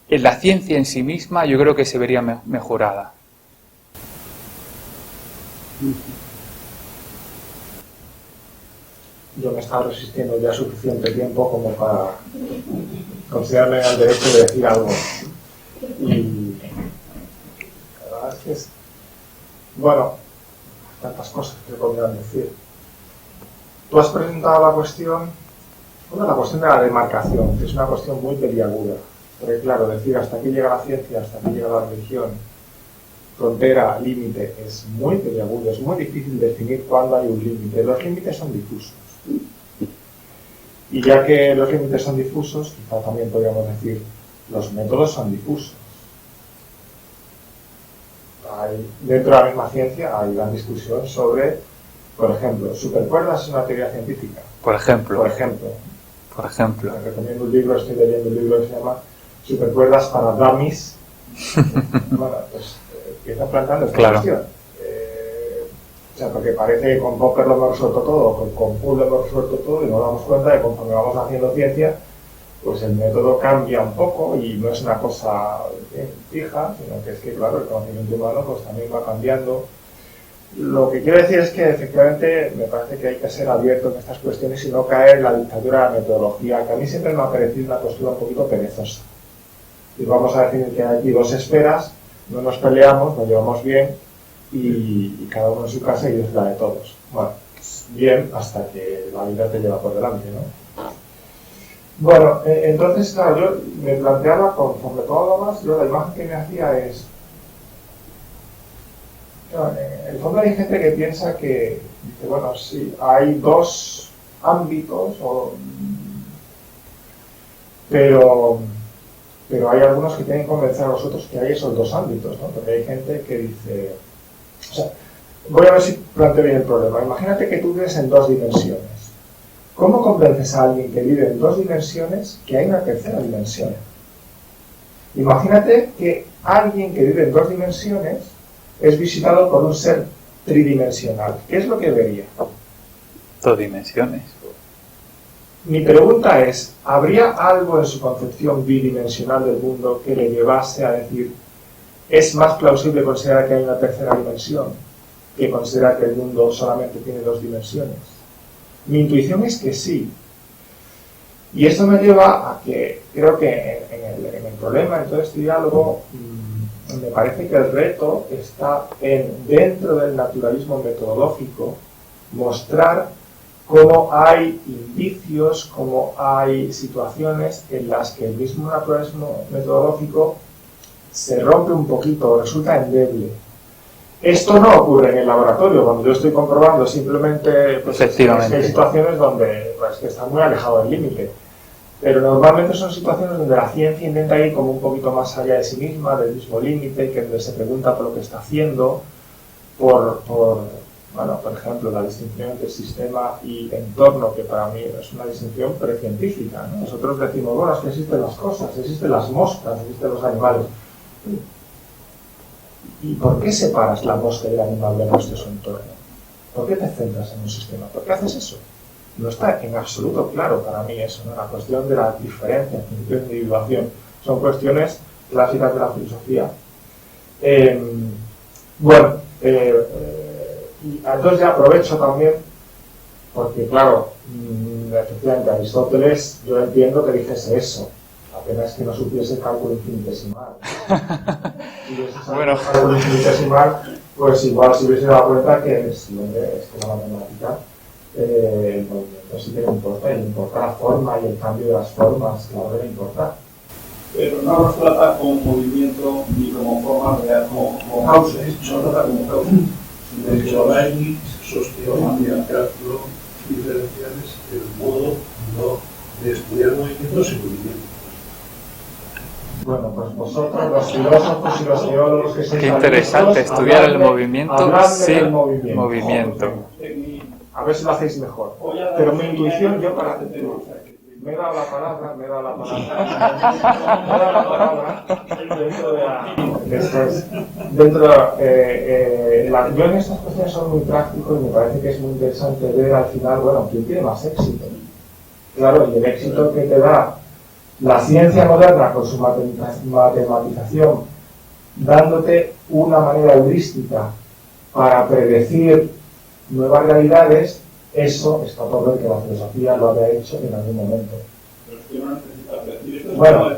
en la ciencia en sí misma yo creo que se vería mejorada. Yo me he estado resistiendo ya suficiente tiempo como para considerarme en el derecho de decir algo. Y la verdad es que bueno, tantas cosas que podrían decir. Tú has presentado la cuestión de la demarcación, que es una cuestión muy peliaguda. Porque claro, decir hasta aquí llega la ciencia, hasta aquí llega la religión, frontera, límite, es muy peliagudo, es muy difícil definir cuándo hay un límite. Los límites son difusos. Y ya que los límites son difusos, quizá también podríamos decir, los métodos son difusos. Dentro de la misma ciencia hay una discusión sobre, por ejemplo, ¿supercuerdas es una teoría científica? Por ejemplo. Te recomiendo un libro, estoy leyendo un libro que se llama Supercuerdas para Dummies. Bueno, pues empieza planteando esta cuestión. O sea, porque parece que con Popper lo hemos resuelto todo, con Poole lo hemos resuelto todo, y nos damos cuenta de que conforme vamos haciendo ciencia, pues el método cambia un poco y no es una cosa fija, sino que es que, claro, el conocimiento humano pues también va cambiando. Lo que quiero decir es que efectivamente me parece que hay que ser abierto en estas cuestiones y no caer en la dictadura de la metodología, que a mí siempre me ha parecido una postura un poquito perezosa. Y vamos a decir que hay aquí dos esferas, no nos peleamos, nos llevamos bien, y cada uno en su casa y Dios es la de todos. Bueno, bien hasta que la vida te lleva por delante, ¿no? Bueno, entonces, claro, yo me planteaba, conforme todo lo más, yo la imagen que me hacía es... Claro, en el fondo hay gente que piensa que, dice, bueno, sí, hay dos ámbitos, pero hay algunos que tienen que convencer a los otros que hay esos dos ámbitos, ¿no? Porque hay gente que dice... O sea, voy a ver si planteo bien el problema. Imagínate que tú vives en dos dimensiones. ¿Cómo convences a alguien que vive en dos dimensiones que hay una tercera dimensión? Imagínate que alguien que vive en dos dimensiones es visitado por un ser tridimensional. ¿Qué es lo que vería? Dos dimensiones. Mi pregunta es, ¿habría algo en su concepción bidimensional del mundo que le llevase a decir es más plausible considerar que hay una tercera dimensión que considerar que el mundo solamente tiene dos dimensiones? Mi intuición es que sí. Y esto me lleva a que creo que en el problema, en todo este diálogo, me parece que el reto está dentro del naturalismo metodológico, mostrar cómo hay indicios, cómo hay situaciones en las que el mismo naturalismo metodológico se rompe un poquito, resulta endeble. Esto no ocurre en el laboratorio, cuando yo estoy comprobando simplemente, pues es que hay situaciones donde pues, que está muy alejado del límite. Pero normalmente son situaciones donde la ciencia intenta ir como un poquito más allá de sí misma, del mismo límite, que donde se pregunta por lo que está haciendo, por ejemplo, la distinción entre sistema y entorno, que para mí es una distinción precientífica, ¿no? Nosotros decimos, bueno, es que existen las cosas, existen las moscas, existen los animales. ¿Y por qué separas la mosca y el animal del resto de su entorno? ¿Por qué te centras en un sistema? ¿Por qué haces eso? No está en absoluto claro para mí eso, ¿no? La cuestión de la diferencia, de individuación, son cuestiones clásicas de la filosofía. Y entonces ya aprovecho también, porque claro, efectivamente Aristóteles, yo entiendo que dijese eso, apenas que no supiese cálculo infinitesimal. Si hubiese sabido cálculo infinitesimal, pues igual se hubiese dado cuenta que es que la matemática, el movimiento Eso sí que le importa la forma y el cambio de las formas, claro que le importa. Pero no nos trata como movimiento ni como forma real, como causa, no trata como causa. De hecho, ahí sostiene el cálculo diferenciales el modo de estudiar movimientos y movimientos. Bueno, pues vosotros, los filósofos y los geólogos que sois Qué interesante adultos, estudiar el habladme- movimiento habladme sin del movimiento. movimiento. A ver si lo hacéis mejor. Pero mi intuición, yo para... Me he dado la palabra, yo en estas cuestiones soy muy práctico y me parece que es muy interesante ver al final, bueno, quién tiene más éxito. Claro, y el éxito que te da la ciencia moderna con su matematización, dándote una manera heurística para predecir nuevas realidades, eso está por ver que la filosofía lo había hecho en algún momento. Pero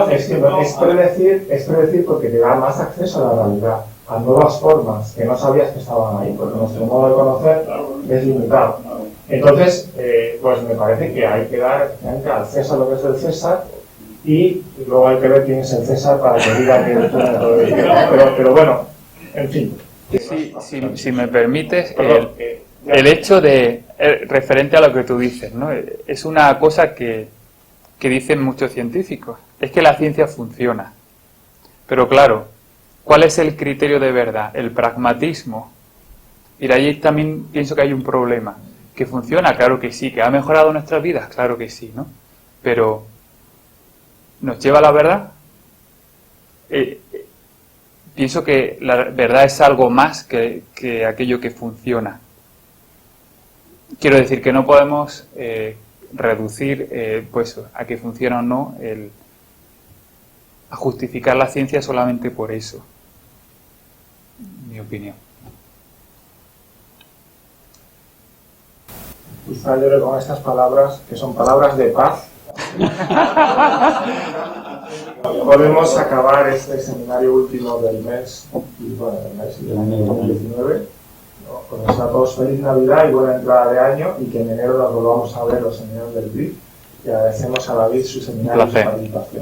es que no necesitas predecir. Esto Bueno, es es predecir porque te da más acceso a la realidad, a nuevas formas que no sabías que estaban ahí, porque nuestro modo de conocer es limitado. Entonces, pues me parece que hay que dar al César lo que es del César y luego hay que ver quién es el César para que diga que es todo el pero bueno, en fin. Si me permites, el hecho de, referente a lo que tú dices, ¿no? Es una cosa que dicen muchos científicos, es que la ciencia funciona. Pero claro, ¿cuál es el criterio de verdad? El pragmatismo. Y de ahí también pienso que hay un problema. ¿Que funciona? Claro que sí. ¿Que ha mejorado nuestras vidas? Claro que sí, ¿no? Pero, ¿nos lleva a la verdad? Pienso que la verdad es algo más que aquello que funciona. Quiero decir que no podemos reducir pues a que funciona o no a justificar la ciencia solamente por eso. Mi opinión. Quizá yo con estas palabras, que son palabras de paz, podemos acabar este seminario último del mes, y bueno, del mes y del año 2019, ¿no? Con eso a todos feliz Navidad y buena entrada de año, y que en enero nos volvamos a ver los seminarios del BRIF, y agradecemos a David su seminario y su participación.